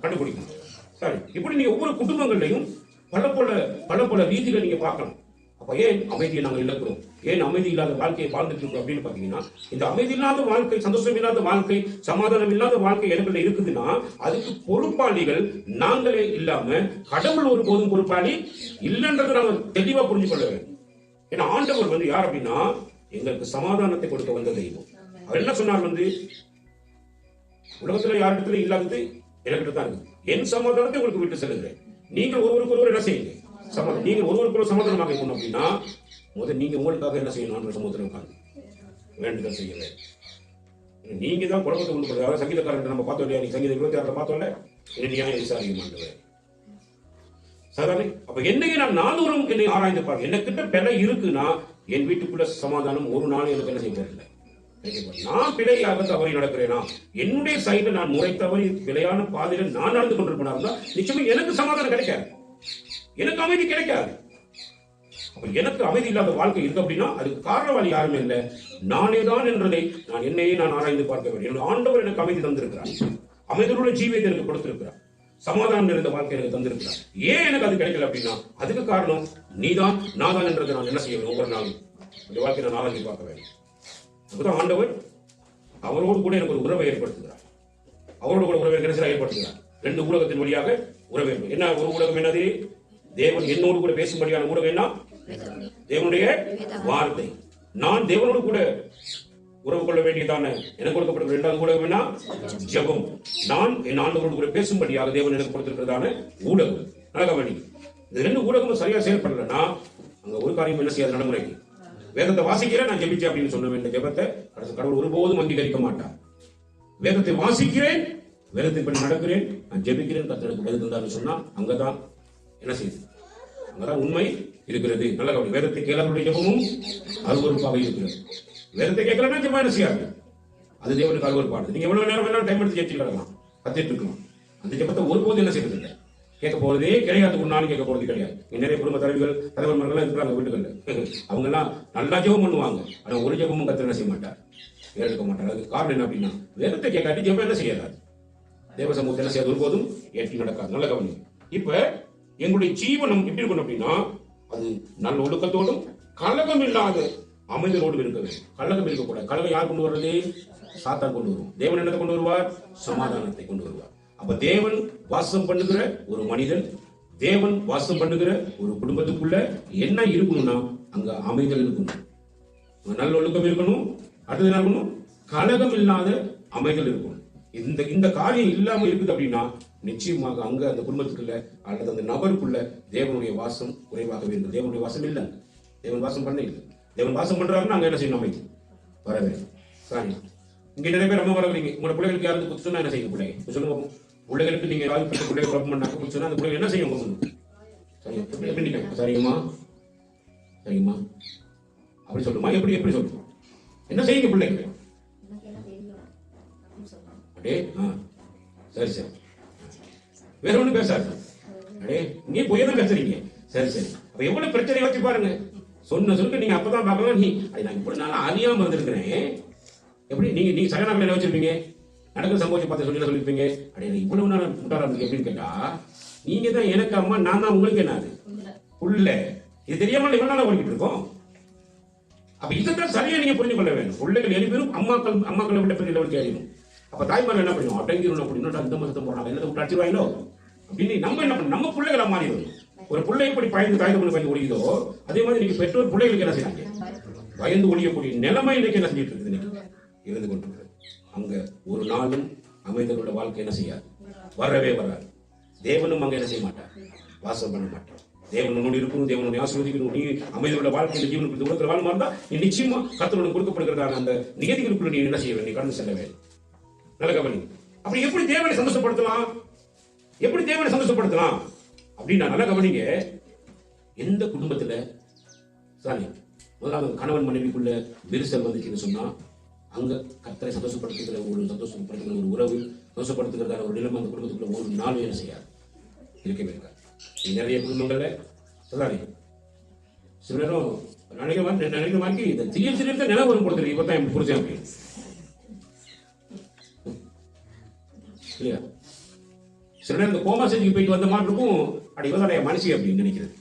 கண்டுபிடிக்கணும். சரி, இப்படி நீங்க ஒவ்வொரு குடும்பங்கள்லையும் பல பல ரீதிகளை நீங்க பார்க்கலாம். அப்ப ஏன் அமைதியை நாங்கள் இழக்கிறோம், ஏன் அமைதி இல்லாத வாழ்க்கையை வாழ்ந்துட்டு இருக்கோம் அப்படின்னு பாத்தீங்கன்னா, இந்த அமைதி இல்லாத வாழ்க்கை, சந்தோஷம் இல்லாத வாழ்க்கை, சமாதானம் இல்லாத வாழ்க்கை எனக்குள்ள இருக்குதுன்னா அதுக்கு பொறுப்பாளிகள் நாங்களே இல்லாம கடவுள் ஒரு போதும் பொறுப்பாளி இல்லைன்றதை நாங்கள் தெளிவா புரிஞ்சு கொள்ள வேண்டும். ஏன்னா ஆண்டவர் யார் அப்படின்னா எங்களுக்கு சமாதானத்தை கொடுக்க வந்த தெய்வம். அவர் என்ன சொன்னார், உலகத்துல யாரிடத்துல இல்லாதது எனக்கிட்ட தான் இருக்கு, என் சமாதானத்தை உங்களுக்கு விட்டு செல்லுகிறேன், நீங்கள் ஒருவருக்கு ஒருவர் என்ன செய்யுங்க சமாதானம், நீங்க ஒருவருக்கு சமாதானமாக இருக்கணும் அப்படின்னா முதல் நீங்க உங்களுக்காக என்ன செய்யணும், சமுத்திரம் உட்காந்து வேண்டுதல் செய்யல. நீங்க தான் குழப்பத்தை கொண்டு போறது. அதாவது சங்கீதக்காரன் நம்ம பார்த்தோம் இல்லையா, நீங்க சங்கீதம் 26 பார்த்தோம்ல, நியாயம் விசாரிக்க சாதாரண. அப்ப என்னையே நான் நானூறும் என்னை ஆராய்ந்து பாருங்க, எனக்கிட்ட பிழை இருக்குன்னா என் வீட்டுக்குள்ள சமாதானம் ஒரு நாள் எனக்கு என்ன செய்ய போறதில்லை. நான் பிழையாக தவறி நடக்கிறேனா, என்னுடைய சைடுல நான் முறை தவறி பிழையான பாதையில நான் நடந்து கொண்டிருப்பா நிச்சயமா எனக்கு சமாதானம் கிடைக்காது, எனக்கு அமைதி கிடைக்காது. அப்ப எனக்கு அமைதி இல்லாத வாழ்க்கை இருக்கு அப்படின்னா அதுக்கு காரணவாளி யாருமே இல்லை, நானே தான் என்றதை நான் என்னையே நான் ஆராய்ந்து பார்க்க வேண்டும். என்னுடைய ஆண்டவர் எனக்கு அமைதி தந்திருக்கிறார், அமைதியுள்ள ஜீவியத்தை எனக்கு கொடுத்திருக்கிறார், சமாதானம் நிறைந்த வாழ்க்கை எனக்கு தந்திருக்கிறார். ஏன் எனக்கு அது கிடைக்கல அப்படின்னா அதுக்கு காரணம் நீதான் நான் தான் என்றதை நான் என்ன செய்ய வேண்டும், ஒவ்வொரு நாளும் இந்த வாழ்க்கையை நான் ஆராய்ந்து பார்க்க வேண்டும். அதுதான் ஆண்டவர் அவரோடு கூட எனக்கு ஒரு உறவை ஏற்படுத்துகிறார், அவரோடு கூட உறவை ஏற்படுத்துகிறார். 2 ஊடகத்தின் வழியாக உறவு. என்ன ஒரு ஊடகம், என்னது தேவன் என்னோடு கூட பேசும்படியான ஊடகம் என்ன, தேவனுடைய வார்த்தை. நான் தேவனோடு கூட உறவு கொள்ள வேண்டியதான எனக்கு கொடுக்கப்பட்ட 2வது ஊடகம் என்ன, ஜெபம். நான் என் ஆண்டவரோடு கூட பேசும்படியாக தேவன் எனக்கு கொடுத்திருக்கிறதான ஊடகம். நடக்க வேண்டி இந்த 2 ஊடகமும் சரியா செயல்படலன்னா அங்க ஒரு காரியம் என்ன செய்யாது, நடைமுறைக்கு வேதத்தை வாசிக்கிறேன் நான் ஜெபிச்சேன் அப்படின்னு சொன்ன வேண்டிய ஜெபத்தை கடவுள் ஒருபோதும் அங்கீகரிக்க மாட்டார். வேதத்தை வாசிக்கிறேன், வேதத்தை படி நடக்கிறேன், நான் ஜெபிக்கிறேன், கர்த்தருக்கு பதில் தந்தாருன்னு சொன்னா அங்கதான் என்ன செய்யுது, அங்கதான் உண்மை இருக்கிறது. நல்ல கவனி, வேதத்தை கேளாதவருடைய ஜெபமும் அருவருப்பாக இருக்கிறது. வேதத்தை கேட்கலன்னா ஜெபம் என்ன செய்யாது, அது தேவனுக்கு அருவருப்பாடு. நீங்க எவ்வளவு நேரம் வேணாலும் டைம் எடுத்து ஜெயிச்சு கிடக்கலாம், கத்திட்டு இருக்கலாம். அந்த ஜெபத்தை ஒருபோது என்ன செய்யறது இல்லை, கேட்க போறதே கிடையாது, ஒரு நாள் கேட்க போறது கிடையாது. நிறைய குடும்ப தலைவர்கள் இருக்கிறாங்க வீட்டுகள்ல, அவங்க எல்லாம் நல்லா ஜெபம் பண்ணுவாங்க, ஆனா ஒரு ஜெபமும் கர்த்தர் என்ன செய்ய மாட்டார், ஏற்க மாட்டார். அதுக்கு காரணம் என்ன அப்படின்னா வேதத்தை கேட்காட்டி ஜெபம் என்ன செய்யாது, தேவ சமூகத்தை என்ன செய்யாது, ஒருபோதும் ஏற்றி நடக்காது. நல்ல கவனி. இப்ப எங்களுடைய ஜீவனம் எப்படி இருக்கணும் அப்படின்னா அது நல்ல ஒழுக்கத்தோடும் கலகம் இல்லாத அமைதலோடு இருக்க வேண்டும். கலகம் இருக்கக்கூடாது. கலகம் யார் கொண்டு வர்றது, சாத்தான் கொண்டு வருவோம். தேவன் என்னத்தை கொண்டு வருவார், சமாதானத்தை கொண்டு வருவார். அப்ப தேவன் வாசம் பண்ணுகிற ஒரு மனிதன், தேவன் வாசம் பண்ணுகிற ஒரு குடும்பத்துக்குள்ள என்ன இருக்கணும்னா அங்க அமைதல் இருக்கணும், நல்ல ஒழுக்கம் இருக்கணும், அடுத்தது என்ன இருக்கணும், கலகம் இல்லாத அமைதல் இருக்கணும். இந்த காரியம் இல்லாம இருக்குது அப்படின்னா நிச்சயமாக அங்க அந்த குடும்பத்துக்குள்ள அல்லது அந்த நபருக்குள்ள தேவனுடைய வாசம் குறைவாக வேண்டும். தேவனுடைய வாசம் இல்லை, தேவன் வாசம் பண்ண இல்லை. தேவன் வாசம் பண்றாருன்னா அங்க என்ன செய்யணும், அமைதி வர வேண்டும். சாரி, இங்க நிறைய பேர் அம்மா வரவீங்க, உங்களோட பிள்ளைகளுக்கு யாரும் குத்து சொன்னா என்ன செய்யும், பிள்ளைங்க சொல்லுங்க, பிள்ளைகளுக்கு நீங்க ஏதாவது பிள்ளைகள் குழப்பம் பண்ணாக்க குத்து சொன்னா அந்த பிள்ளைகள் என்ன செய்யும், சரிங்கம்மா சரிங்கம்மா அப்படி சொல்லுமா, எப்படி சொல்லுமா, என்ன செய்யுங்க பிள்ளைங்க, அடே சரி வேற ஒண்ணு பேசாது, அடே நீ போய் தான் பேசுறீங்க, சரி. அப்ப எவ்வளவு பிரச்சனையை வச்சு பாருங்க, சொல்லுங்க நீங்க அப்பதான் பார்க்கலாம். நான் இப்படி நான் அறியாம இருந்திருக்கிறேன், எப்படி நீங்க சகனா என்ன வச்சிருப்பீங்க, நடக்கிற சம்பவத்தை பார்த்து சொல்லி சொல்லியிருப்பீங்க. அடைய இவ்வளவு நேரம் முட்டாளா இருக்கு எப்படின்னு கேட்டா, நீங்க தான் எனக்கு அம்மா, நான் தான் உங்களுக்கு என்ன புள்ள. இது தெரியாம இவ்வளவு நாளா ஓடிக்கிட்டு இருக்கோம். அப்ப இதைத்தான் சரியா நீங்க புரிஞ்சு கொள்ள வேண்டும். பிள்ளைகள் எழுப்பிடும் அம்மாக்களை விட பெரிய லெவலுக்கு அறியும். அப்ப தாய்மார் என்ன பண்ணுவோம், அடங்கிடணும் அப்படின்னா இந்த மதத்தை போறாங்க, என்ன விட்டு அடிச்சிருவாங்களோ அப்படின்னு நம்ம என்ன பண்ணணும், நம்ம பிள்ளைகளை மாறிடும். ஒரு பிள்ளை எப்படி பயந்து பயந்து ஒழியுதோ அதே மாதிரி நீங்க பெற்றோர் பிள்ளைகளுக்கு என்ன செய்யறாங்க, பயந்து ஒழியக்கூடிய நிலைமை இன்னைக்கு என்ன செஞ்சிட்டு இருக்குது, இருந்து கொண்டிருக்கிறது. அங்க ஒரு நாளும் அமைதலோட வாழ்க்கை என்ன செய்யாது, வரவே வராது. தேவனும் அங்க என்ன செய்ய மாட்டார், வாசம் பண்ண மாட்டார். தேவனோடு இருக்கணும், தேவனுடைய ஆசீர்வதிக்கணும். நீ அமைதியோட வாழ்க்கையில் ஜீவனுக்கு உலகத்தில் வாழ்மா இருந்தா நீ நிச்சயமா கர்த்தரோடு கொடுக்கப்படுகிறதான அந்த நிகழ்ச்சிகளுக்குள்ள நீ என்ன செய்ய வேண்டும், நீ கடந்து செல்ல வேண்டும். நல்ல கவனி. அப்படி எப்படி தேவனை சந்தோஷப்படுத்தலாம், எப்படி தேவனை சந்தோஷப்படுத்தலாம் அப்படின்னா நல்ல கவனிங்க. எந்த குடும்பத்துல சாரி முதலாவது கணவன் மனைவிக்குள்ள விரிசல் வந்துச்சுன்னு சொன்னா அங்க கர்த்தரை சந்தோஷப்படுத்துகிற ஒரு சந்தோஷப்படுத்துகிற ஒரு உறவு, சந்தோஷப்படுத்துகிறதான ஒரு நிலைமை அந்த குடும்பத்துக்குள்ள ஒரு நாள் என்ன செய்யாது, இருக்கவே இருக்காது. நிறைய குடும்பங்கள்ல சொல்லாரு சில நேரம் நினைக்கிற மாதிரி இந்த திடீர் நிலம் வரும் கொடுத்துருக்கு. இப்பதான் எப்படி புரிஞ்சேன் அப்படி இல்லையா? சில நேரம் இந்த கோமா செஞ்சுக்கு போயிட்டு வந்த மாதிரி இருக்கும், அப்படி இவதாடைய மனுஷி அப்படின்னு நினைக்கிறது.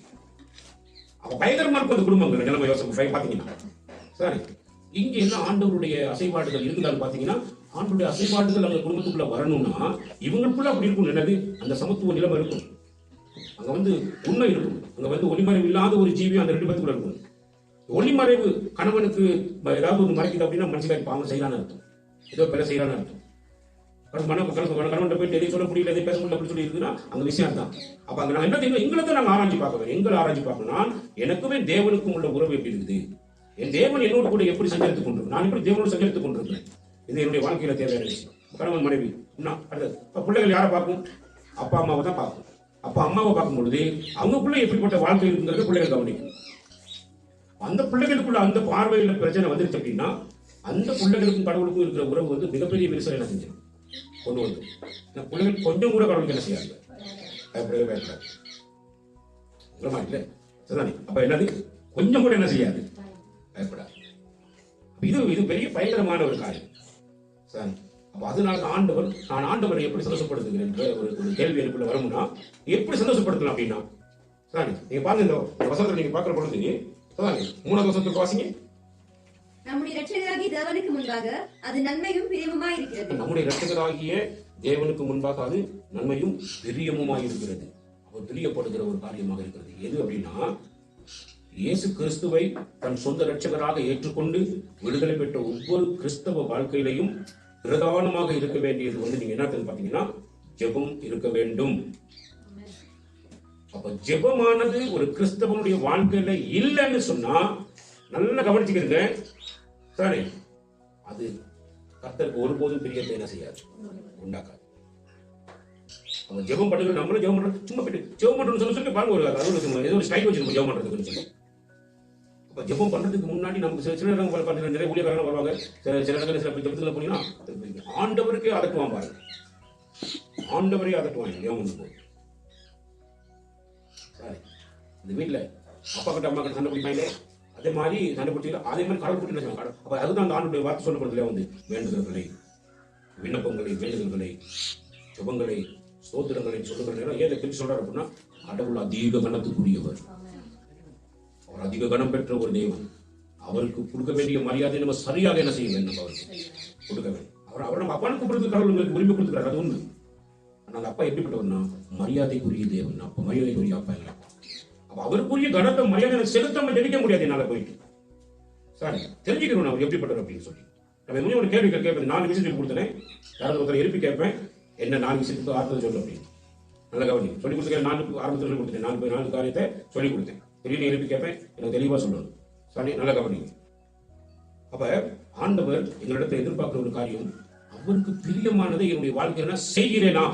அப்ப பயங்கரமா இருக்கும் அந்த குடும்பங்கள் நிலைமை யோசனை பாத்தீங்கன்னா. சரி, இங்க என்ன ஆண்டவருடைய அசைபாடுகள் இருக்குதான்னு பாத்தீங்கன்னா, ஆண்டவருடைய அசைபாடுகள் அந்த குடும்பத்துக்குள்ள வரணும்னா இவங்களுக்குள்ள அப்படி இருக்கும். என்னது, அந்த சமத்துவ நிலைமை இருக்கும். அங்க உண்மை இருக்கும். அங்க ஒளிமறைவு இல்லாத ஒரு ஜீவி அந்த ரெண்டு பேருக்குள்ள இருக்கும். ஒளிமறைவு கணவனுக்கு ஏதாவது ஒன்று மறைக்குது அப்படின்னா மனுஷன் பாவம் செய்யலான்னு அர்த்தம், ஏதோ பிற செய்யலான்னு அர்த்தம். கணவன் போய் எதையும் சொல்ல முடியல, எதை பேச முடியல அப்படின்னு சொல்லி இருக்குன்னா அங்க விஷயம் தான். அப்ப அங்க நான் என்ன தெரியும், எங்களை தான் நாங்கள் ஆராய்ச்சி பார்க்க எங்களை ஆராய்ச்சி பார்க்கணும். எனக்குமே தேவனுக்கும் உள்ள உறவு எப்படி இருக்குது, என் தேவன் என்னோடு கூட எப்படி சஞ்சரித்துக் கொண்டிருக்கேன், நான் எப்படி தேவனோடு சஞ்சரித்துக் கொண்டிருக்கிறேன், இது என்னுடைய வாழ்க்கையில தேவையான விஷயம். கணவன் மனைவி பிள்ளைகள் யாரை பார்க்கும், அப்பா அம்மாவை தான் பார்க்கும். அப்பா அம்மாவை பார்க்கும் பொழுது அவங்களுக்குள்ள எப்படிப்பட்ட வாழ்க்கை இருக்குங்கிறது பிள்ளைகள் கவனிக்கும். அந்த பிள்ளைகளுக்குள்ள அந்த பார்வையில் பிரச்சனை வந்துருச்சு அப்படின்னா அந்த பிள்ளைகளுக்கும் கடவுளுக்கும் இருக்கிற உறவு மிகப்பெரிய விரிசல் என்ன செஞ்சு கொண்டு வந்து பிள்ளைகள் கொஞ்சம் கூட கடவுளுக்கு என்ன செய்யாங்க, பயப்படவே பயப்படாது. அப்ப என்னது, கொஞ்சம் கூட என்ன செய்யாது, பயப்படாது. இது பெரிய பயங்கரமான ஒரு காரியம். சரி, அப்ப அதனால ஆண்டவர், நான் ஆண்டவரை எப்படி சந்தோஷப்படுத்துகிறேன் ஒரு கேள்வி எனக்குள்ள வரும்னா எப்படி சந்தோஷப்படுத்தலாம் அப்படின்னா, சரி நீங்க பாருங்க இந்த வசனத்தை நீங்க பார்க்கிற பொழுது 3வது வசனத்துக்கு வாசிங்க. நம்முடைய இரட்சகராகிய தேவனுக்கு முன்பாக அது நன்மையும் பிரியமுமாய் இருக்கிறது. நம்முடைய இரட்சகராகிய தேவனுக்கு முன்பாக அது நன்மையும் பிரியமுமாய் இருக்கிறது. அவர் பிரியப்படுகிற ஒரு காரியமாக இருக்கிறது. எது அப்படின்னா, இயேசு கிறிஸ்துவை தன் சொந்த இரட்சகராக ஏற்றுக்கொண்டு விடுதலை பெற்ற ஒவ்வொரு கிறிஸ்தவ வாழ்க்கையிலையும் பிரதானமாக இருக்க வேண்டியது நீங்க என்ன பாத்தீங்கன்னா ஜெபம் இருக்க வேண்டும். அப்ப ஜெபமானது ஒரு கிறிஸ்தவனுடைய வாழ்க்கையில இல்லைன்னு சொன்னா நல்லா கவனிச்சுக்கிறீங்க. சரி, அது கர்த்தருக்கு ஒருபோதும் பிரியத்தை என்ன செய்யாது, உண்டாக்காது. அவன் ஜெபம் பண்ணுறது நம்மளும் ஜெபம் பண்றது சும்மா போயிட்டு ஜெபம் பண்றோம்னு சொல்லி பாருங்க, ஒரு அலுவலகத்துக்கு ஏதோ ஒரு ஸ்டைல் வச்சிருக்கோம் ஜெபம் பண்றதுக்குன்னு சொல்லி. அப்ப ஜெபம் பண்றதுக்கு முன்னாடி நமக்கு சில இடங்கள் நிறைய ஊழியக்காரங்க வருவாங்க. சில இடத்துல சில ஜெபத்துல போனீங்கன்னா ஆண்டவருக்கே அதட்டுவான் பாருங்க, ஆண்டவரே அதட்டுவாங்க ஜெபம் பண்ணும் போது. சரி, இந்த வீட்டுல அப்பா கிட்ட அம்மா கிட்ட சண்டை பிடிப்பாங்க, அதே மாதிரி சண்டை பிடிச்சி அதே மாதிரி கடவுள் பிடிச்சி கடவுள். அப்ப அதுதான் அந்த ஆண்டுடைய வார்த்தை சொல்லப்படுறதுல வேண்டுதல்களை, விண்ணப்பங்களை, வேண்டுதல்களை, சுபங்களை, ஸ்தோத்திரங்களை சொல்லுகிற நேரம் ஏன் பிரிச்சு சொல்றாரு அப்படின்னா, கடவுள் அதிக கனத்துக்குரியவர், அவர் அதிக கனம் பெற்ற ஒரு தேவன். அவருக்கு கொடுக்க வேண்டிய மரியாதை நம்ம சரியாக என்ன செய்ய வேண்டும், அவருக்கு கொடுக்க வேண்டும். அவர் நம்ம அப்பான்னு கூப்பிடுறது கடவுள் உங்களுக்கு உரிமை கொடுத்துக்கிறார், அது ஒண்ணு. ஆனா அந்த அப்பா எப்படிப்பட்டவர்னா மரியாதைக்குரிய தேவன். அப்ப மரியாதைக்குரிய அப்பா இல்லை. அப்ப அவருக்குரிய கனத்தை மரியாதை செலுத்தாம ஜெயிக்க முடியாது என்னால போயிட்டு. சரி, தெரிஞ்சுக்கணும் அவர் எப்படிப்பட்டவர் அப்படின்னு சொல்லி. நம்ம ஒரு கேள்வி கேட்பேன், 4 விஷயம் கொடுத்தேன். யாராவது ஒருத்தர் எழுப்பி கேட்பேன், என்ன 4 விஷயத்துக்கு ஆர்த்தத்தை சொல்லு அப்படின்னு. நல்ல கவனி, சொல்லி கொடுத்துருக்கேன். 4 ஆரம்பத்தில் சொல்லி கொடுத்தேன், 4 காரியத்தை சொல்லி கொடுத்தேன். திடீர்னு எழுப்பி கேட்பேன், எனக்கு தெளிவா சொல்லணும். சரி, நல்ல கவனி. அப்ப ஆண்டவர் எங்களிடத்தை எதிர்பார்க்கிற ஒரு காரியம், அவருக்கு பிரியமானதை என்னுடைய வாழ்க்கையில செய்கிறேனா,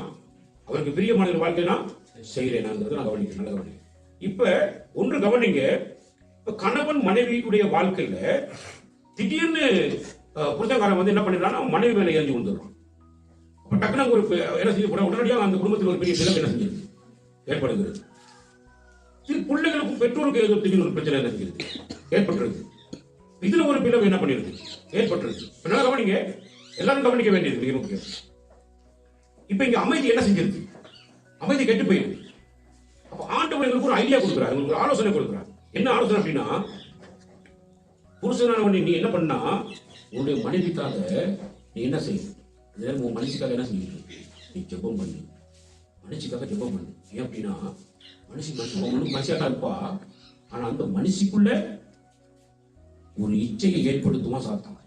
அவருக்கு பிரியமான வாழ்க்கையினா செய்கிறேனாங்கிறத நான் கவனிக்கிறேன். நல்ல கவனிக்கிறேன். இப்ப ஒன்று கவனிங்க, கணவன் மனைவியுடைய வாழ்க்கையில திடீர்னு புருஷன்காரன் என்ன பண்ணிடுறான்னா மனைவி மேல எரிஞ்சு வந்துடுறான். அப்ப டக்குனு ஒரு என்ன செய்ய உடனடியாக அந்த குடும்பத்தில் ஒரு பெரிய பிளவு என்ன செஞ்சது ஏற்படுகிறது. பிள்ளைகளுக்கும் பெற்றோருக்கு ஏதோ திடீர்னு ஒரு பிரச்சனை என்ன செஞ்சது ஏற்பட்டுருது. இதுல ஒரு பிளவு என்ன பண்ணிருது ஏற்பட்டுருது. கவனிங்க, எல்லாரும் கவனிக்க வேண்டியது மிக முக்கியம். இப்ப இங்க அமைதி என்ன செஞ்சிருக்கு? அமைதி கெட்டு போயிருக்கு. அப்ப ஆண்டவர் எங்களுக்கு ஒரு ஐடியா கொடுக்குறாரு, உங்களுக்கு ஒரு ஆலோசனை கொடுக்குறாரு. என்ன ஆலோசனை அப்படின்னா, புருஷனானவன் நீ என்ன பண்ணா, உன்னுடைய மனைவிக்காக நீ என்ன செய்யணும்? உன் மனுஷிக்காக என்ன செய்யணும்? நீ ஜெபம் பண்ணு, மனுஷிக்காக ஜெபம் பண்ணு. ஏன் அப்படின்னா, மனுஷியாக தான் இருப்பா, ஆனா அந்த மனுஷிக்குள்ள ஒரு இச்சையை ஏற்படுத்துவான் சாத்தான்.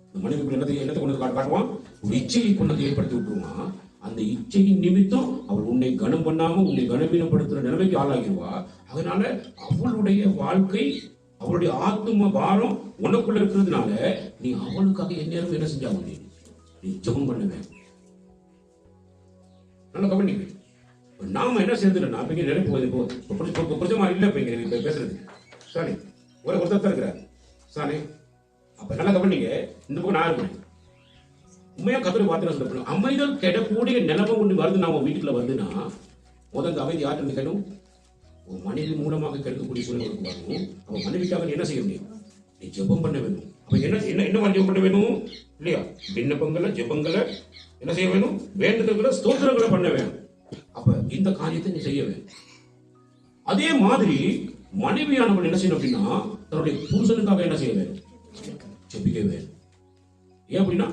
இந்த மனைவிக்குள்ள என்னத்தை கொண்டு காட்டுவான்? ஒரு இச்சையை கொண்டு ஏற்படுத்தி விட்டுருவான். அந்த இச்சையின் நிமித்தம் அவள் உன்னை கனம் பண்ணாம உன்னை கனவீனப்படுத்துற நிலைமைக்கு ஆளாகிடுவா. அதனால அவளுடைய வாழ்க்கை, அவளுடைய ஆத்ம பாரம் உனக்குள்ள இருக்கிறதுனால நீ அவளுக்காக எந்நேரம் என்ன செஞ்சாங்க? நீ ஜெபம் பண்ணுவேன். நல்ல கவனிங்க. நாம என்ன சேர்ந்துட்டோம்னா, இப்ப இங்க நினைப்பு பிரச்சனை இல்லை. இப்ப இங்க பேசுறது சாரி ஒருத்தர் தான் இருக்கிறார் சாரி. அப்ப நல்லா கவனிங்க. இந்த பக்கம் நான் இருக்கேன். உண்மையா கத்தரை வார்த்தை சொல்லப்படும். அமைதல் கெடக்கூடிய நிலைமை ஒன்று வருது, நாம வீட்டுக்குள்ள வருதுன்னா முதல் அந்த அமைதி யார்கிட்ட நிற்கணும்? உன் மனைவி மூலமாக கிடைக்கக்கூடிய சூழ்நிலைக்கு வரணும். அவன் மனைவிக்காக என்ன செய்ய முடியும்? நீ ஜெபம் பண்ண வேணும். அப்ப என்ன ஜெபம் பண்ண வேணும் இல்லையா? விண்ணப்பங்களை, ஜெபங்களை என்ன செய்ய வேணும்? வேண்டுதல்களை, ஸ்தோத்திரங்களை பண்ண வேணும். அப்ப இந்த காரியத்தை நீ செய்ய வேணும். அதே மாதிரி மனைவியானவள் என்ன செய்யணும் அப்படின்னா, தன்னுடைய புருஷனுக்காக என்ன செய்ய வேணும்? ஜெபிக்க வேணும். ஏன் அப்படின்னா,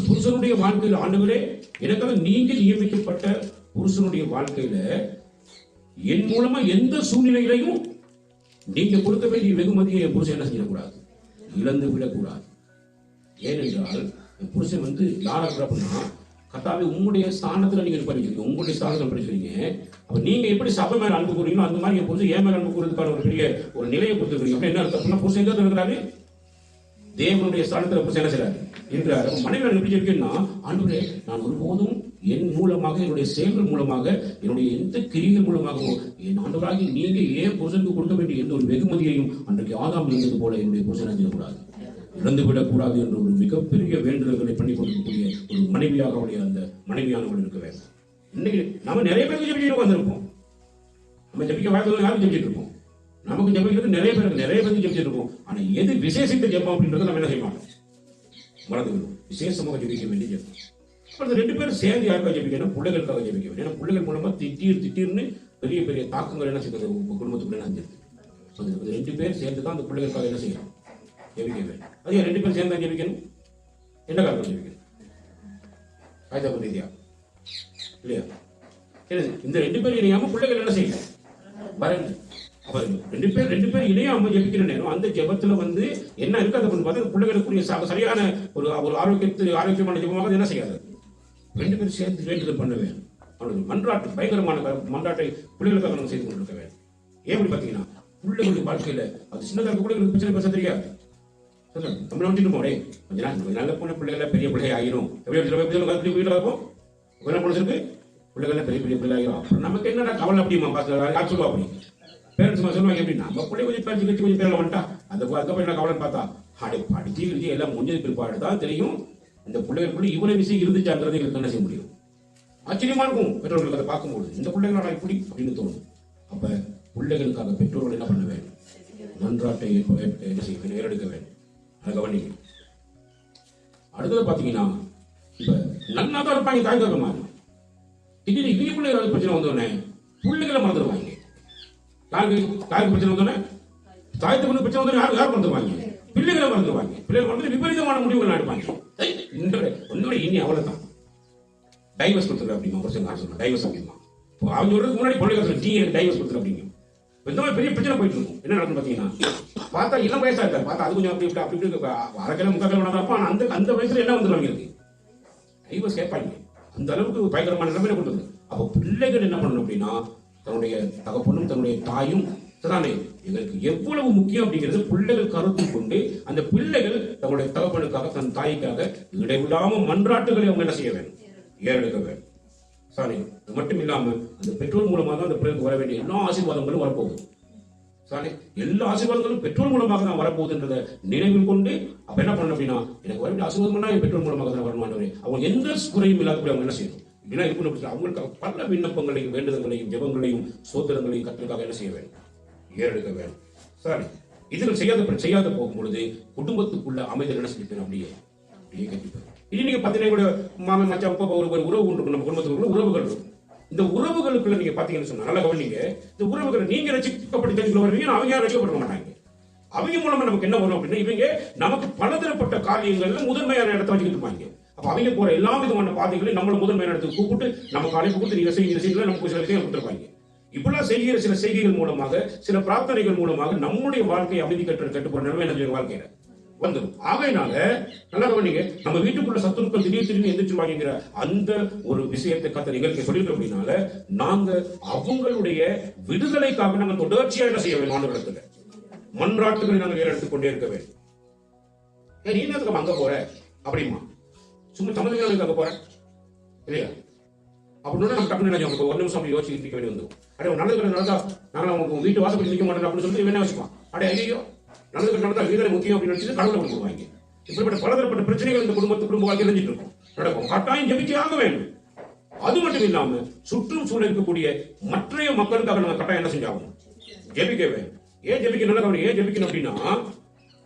புருஷனுடைய வாழ்க்கையில் ஆண்டவரே எனக்காக நீங்க நியமிக்கப்பட்ட புருஷனுடைய வாழ்க்கையில என் மூலமா எந்த சூழ்நிலையிலையும் நீங்க கொடுக்க வேண்டிய வெகுமதியை என் புருஷன் என்ன செய்யக்கூடாது? இழந்து விடக்கூடாது. ஏனென்றால் என் புருஷன் யாரா இருக்கிற அப்படின்னா, கர்த்தாவே உங்களுடைய ஸ்தானத்துல நீங்க படிக்கிறீங்க, உங்களுடைய ஸ்தானத்துல படிக்கிறீங்க. அப்ப நீங்க எப்படி சபை மேல அன்பு கூறீங்களோ அந்த மாதிரி என் புருஷன் ஏன் மேல அன்பு கூறதுக்கான ஒரு பெரிய ஒரு நிலையை கொடுத்துருக்கீங்க. அப்ப என்ன அர்த்தம்? புருஷன் எங்க இருக்கிறாரு? தேவனுடைய ஸ்தானத்துல புருஷன் என்ன செய்யறாரு என்றார். மனைவி எப்படி இருக்கேன்னா, ஆண்டவரே நான் ஒருபோதும் என் மூலமாக, என்னுடைய செயல்கள் மூலமாக, என்னுடைய எந்த கிரிகள் மூலமாகவோ என் ஆண்டவராகி நீங்க ஏன் புருஷனுக்கு கொடுக்க வேண்டிய எந்த ஒரு வெகுமதியையும் அன்றைக்கு ஆதாம் இருந்தது போல என்னுடைய புருஷனை செய்யக்கூடாது, இழந்துவிடக்கூடாது என்ற ஒரு மிகப்பெரிய வேண்டுதல்களை பண்ணி கொடுக்கக்கூடிய ஒரு மனைவியாக அவருடைய அந்த மனைவியானவர்கள் இருக்க வேண்டும். இன்னைக்கு நம்ம நிறைய பேருக்கு ஜெபிக்க வந்திருப்போம். நம்ம ஜெபிக்க வாழ்க்கை யாரும் ஜெபிச்சுட்டு இருப்போம். நமக்கு ஜெபிக்கிறது நிறைய பேருக்கு ஜெபிச்சுட்டு இருப்போம். ஆனா எது விசேஷித்த ஜெபம் அப்படின்றத நம்ம என்ன செய்ய மாட்டோம்? மறந்து விடுவோம். விசேஷமாக ஜெபிக்க வேண்டிய ஜெபம். அப்புறம் ரெண்டு பேரும் சேர்ந்து யாருக்காக ஜெபிக்கணும்? பிள்ளைகளுக்காக ஜெபிக்க வேண்டும். ஏன்னா பிள்ளைகள் மூலமா திடீர்னு பெரிய பெரிய தாக்கங்கள் என்ன செய்யறது குடும்பத்துக்குள்ள நடந்துருக்கு. ரெண்டு பேர் சேர்ந்து தான் அந்த பிள்ளைகளுக்காக என்ன செய்யணும்? ஜெபிக்க வேண்டும். அதே ரெண்டு பேரும் சேர்ந்து தான் ஜெபிக்கணும். என்ன காரணம் ஜெபிக்கணும்? காய்தா ரீதியா இல்லையா? இந்த ரெண்டு பேரும் இணையாம பிள்ளைகள் என்ன செய்யணும்? வரணும். அப்ப ரெண்டு பேர் இணையாம ஜெபிக்கிற நேரம் அந்த ஜெபத்துல என்ன இருக்கு அதை பார்த்தா பிள்ளைகளுக்குரிய சரியான ஒரு ஆரோக்கியமான ஜெபமாக என்ன செய்யாது? ரெண்டு பேரும் சேர்ந்து வேண்டுதல் பண்ண வேண்டும். அவனுக்கு மன்றாட்டு பயங்கரமான மன்றாட்டை பிள்ளைகளுக்காக நம்ம செய்து கொண்டிருக்க வேண்டும். ஏன் அப்படி பார்த்தீங்கன்னா, பிள்ளைகளுடைய வாழ்க்கையில அது சின்னதாக பிள்ளைகளுக்கு பிரச்சனை பேச தெரியாது. நம்மள வந்துட்டு போறேன் கொஞ்ச நாள் நல்ல பொண்ணு பிள்ளைகள பெரிய பிள்ளை ஆயிரும். வீட்டில் இருக்கும் பிள்ளைகளுக்கு பிள்ளைகள பெரிய பிள்ளை ஆயிரும். அப்புறம் நமக்கு என்னடா கவலை அப்படிமா பார்த்து சொல்லுவா அப்படி பேரண்ட்ஸ் சொல்லுவாங்க. எப்படி நம்ம பிள்ளை கொஞ்சம் பேச்சு கட்சி கொஞ்சம் பேரில் வந்துட்டா அதுக்கப்புறம் என்ன கவலைன்னு பார்த்தா படிச்சு எல்லாம் முடிஞ்சது பிற்பாடு தான் தெரியும் இந்த பிள்ளைகளுக்குள்ள இவ்வளவு விஷயம் இருந்துச்சாங்கிறது எங்களுக்கு என்ன செய்ய முடியும். ஆச்சரியமா இருக்கும் பெற்றோர்களுக்கு அதை பார்க்கும்போது. இந்த பிள்ளைகளோட இப்படி அப்படின்னு தோணும். அப்ப பிள்ளைகளுக்காக பெற்றோர்கள் என்ன பண்ண வேண்டும்? நன்றாட்டை என்ன செய்ய வேண்டும்? ஏறெடுக்க வேண்டும். அதை கவனிங்க. அடுத்தது பாத்தீங்கன்னா, இப்ப நன்னா தான் இருப்பாங்க தாய் தகவல் மாதிரி. திடீர்னு இவங்க பிள்ளைகள் பிரச்சனை வந்தோடனே பிள்ளைகளை மறந்துடுவாங்க. தாய்க்கு பிரச்சனை வந்தோடனே தாய்க்கு பிரச்சனை வந்தோடனே யார் மறந்துடுவாங்க? பிள்ளைகளை மறந்துடுவாங்க. பிள்ளைகள் மறந்து விபரீதமான முடிவுகள் எடுப்பாங்க. உன்னோட இனி அவ்வளவுதான் டைவர்ஸ் கொடுத்துரு அப்படிமா ஒரு சொல்லுங்க. டைவர்ஸ் அப்படிமா அவங்க சொல்றதுக்கு முன்னாடி பிள்ளைகள் டைவர்ஸ் கொடுத்துரு அப்படிங்க. இந்த மாதிரி பெரிய பிரச்சனை போயிட்டு இருக்கும். என்ன நடக்கும் பாத்தீங்கன்னா, பார்த்தா இளம் வயசா இருக்காரு, பார்த்தா அது கொஞ்சம் அப்படி அரைக்கிழமை முக்காக்கிழமை நடந்தப்போ அந்த வயசுல என்ன வந்துடுவாங்க இருக்கு டைவர்ஸ் கேட்பாங்க. அந்த அளவுக்கு பயங்கரமான நிலைமையில கொடுத்தது. அப்போ பிள்ளைகள் என்ன பண்ணணும் அப்படின்னா, தன்னுடைய தகப்பனும் தன்னுடைய தாயும் தானே எங்களுக்கு எவ்வளவு முக்கியம் அப்படிங்கிறது பிள்ளைகள் கருத்தில் கொண்டு அந்த பிள்ளைகள் தன்னுடைய தகப்பனுக்காக தன் தாய்க்காக இடைவிடாம மன்றாட்டுகளை அவங்க என்ன செய்ய வேண்டும்? ஏறெடுக்க வேண்டும். சாரி, அது மட்டும் இல்லாம அந்த பெற்றோர் மூலமாக தான் அந்த பிள்ளைக்கு வர வேண்டிய எல்லா ஆசீர்வாதங்களும் வரப்போகுது. சாரி, எல்லா ஆசீர்வாதங்களும் பெற்றோர் மூலமாக தான் வரப்போகுதுன்றதை நினைவில் கொண்டு அப்ப என்ன பண்ணணும் அப்படின்னா, எனக்கு வர வேண்டிய ஆசீர்வாதம்னா என் பெற்றோர் மூலமாக தான் வரமாட்டவரே அவங்க எந்த குறையும் இல்லாதபடி அவங்க என்ன செய்யணும்? இப்படின்னா இருக்கணும். அவங்களுக்காக பல விண்ணப்பங்களையும் வேண்டுதல்களையும் ஜெபங்களையும் சோதனங்களையும் கற்றுக்காக என்ன செய்ய வேண்டும்? ஏறெடுக்க வேண்டும். சாரி, இதுகள் செய்யாத போகும் பொழுது குடும்பத்துக்குள்ள அமைதல் என்ன செஞ்சுப்பேன்? அப்படியே கட்டிப்பேன். இனி நீங்க பாத்தீங்கன்னா கூட மாமன் மச்சான் அப்பா ஒரு உறவு உண்டு, நம்ம குடும்பத்துக்குள்ள உறவுகள் இருக்கும். இந்த உறவுகளுக்குள்ள நீங்க பாத்தீங்கன்னு சொன்னா நல்லா கவனிங்க, இந்த உறவுகளை நீங்க ரசிக்கப்பட்டு தெரிஞ்சுக்கொள்ள வருவீங்க, அவங்க யாரும் ரசிக்கப்பட மாட்டாங்க. அவங்க மூலமா நமக்கு என்ன வரும் அப்படின்னா, இவங்க நமக்கு பலதரப்பட்ட காரியங்கள்ல முதன்மையான இடத்தை வச்சுக்கிட்டு இருப்பாங்க. அப்ப அவங்க போற எல்லா விதமான பாதைகளையும் நம்மள முதன்மையான இடத்துக்கு கூப்பிட்டு நமக்கு அழைப்பு கொடுத்து நீங்க செய்யுங்க நமக்கு சில விஷயம் கொடுத்துருப்பாங்க. இப்பெல்லாம் செய்கிற சில செய்கைகள் மூலமாக, சில பிரார்த்தனைகள் மூலமாக நம்முடைய வாழ்க்கையை அமைதி கட்டு போற நிலைமை நம்ம வாழ்க்கையில வந்துடும். ஆகையினால நல்லா கவனிங்க, நம்ம வீட்டுக்குள்ள சத்துருக்கள் திடீர்னு எந்திரிச்சுவாங்கிற அந்த ஒரு விஷயத்தை கத்த நிகழ்ச்சி சொல்லிட்டு அப்படின்னால நாங்க அவங்களுடைய விடுதலைக்காக நாங்கள் தொடர்ச்சியா என்ன செய்ய வேண்டும்? ஆண்டவரிடத்துல மன்றாட்டுகளை நாங்கள் வேற எடுத்துக்கொண்டே இருக்க வேண்டும். நீ என்னதுக்கு அங்க போற அப்படிமா சும்மா சம்மந்தம் அங்க போற இல்லையா அப்படின்னு நம்ம டக்குனு நினைச்சோம். ஒரு நிமிஷம் அப்படி யோசிச்சு இருக்க வேண்டி வந்து அடே நல்லது நடந்தா நாங்கள் அவங்க வீட்டு வாசப்படி நிற்க மாட்டேன் அப்படின்னு சொல்லிட்டு என்ன வச்சுப்பான். அடே ஐயோ நல்லது நடந்தா வீதனை முக்கியம் அப்படின்னு வச்சு கடவுளை கொடுத்துருவாங்க. இப்படிப்பட்ட பலதரப்பட்ட பிரச்சனைகள் இந்த குடும்ப வாழ்க்கை இருந்துட்டு இருக்கும். நடக்கும். கட்டாயம் ஜெபிக்க வேண்டும். அது மட்டும் இல்லாம சுற்றும் சூழல் இருக்கக்கூடிய மற்ற மக்களுக்காக நம்ம கட்டாயம் என்ன செஞ்சாகணும்? ஜெபிக்க வேண்டும். ஏன் ஜெபிக்கணும்? ஏன் ஜெபிக்கணும் அப்படின்னா,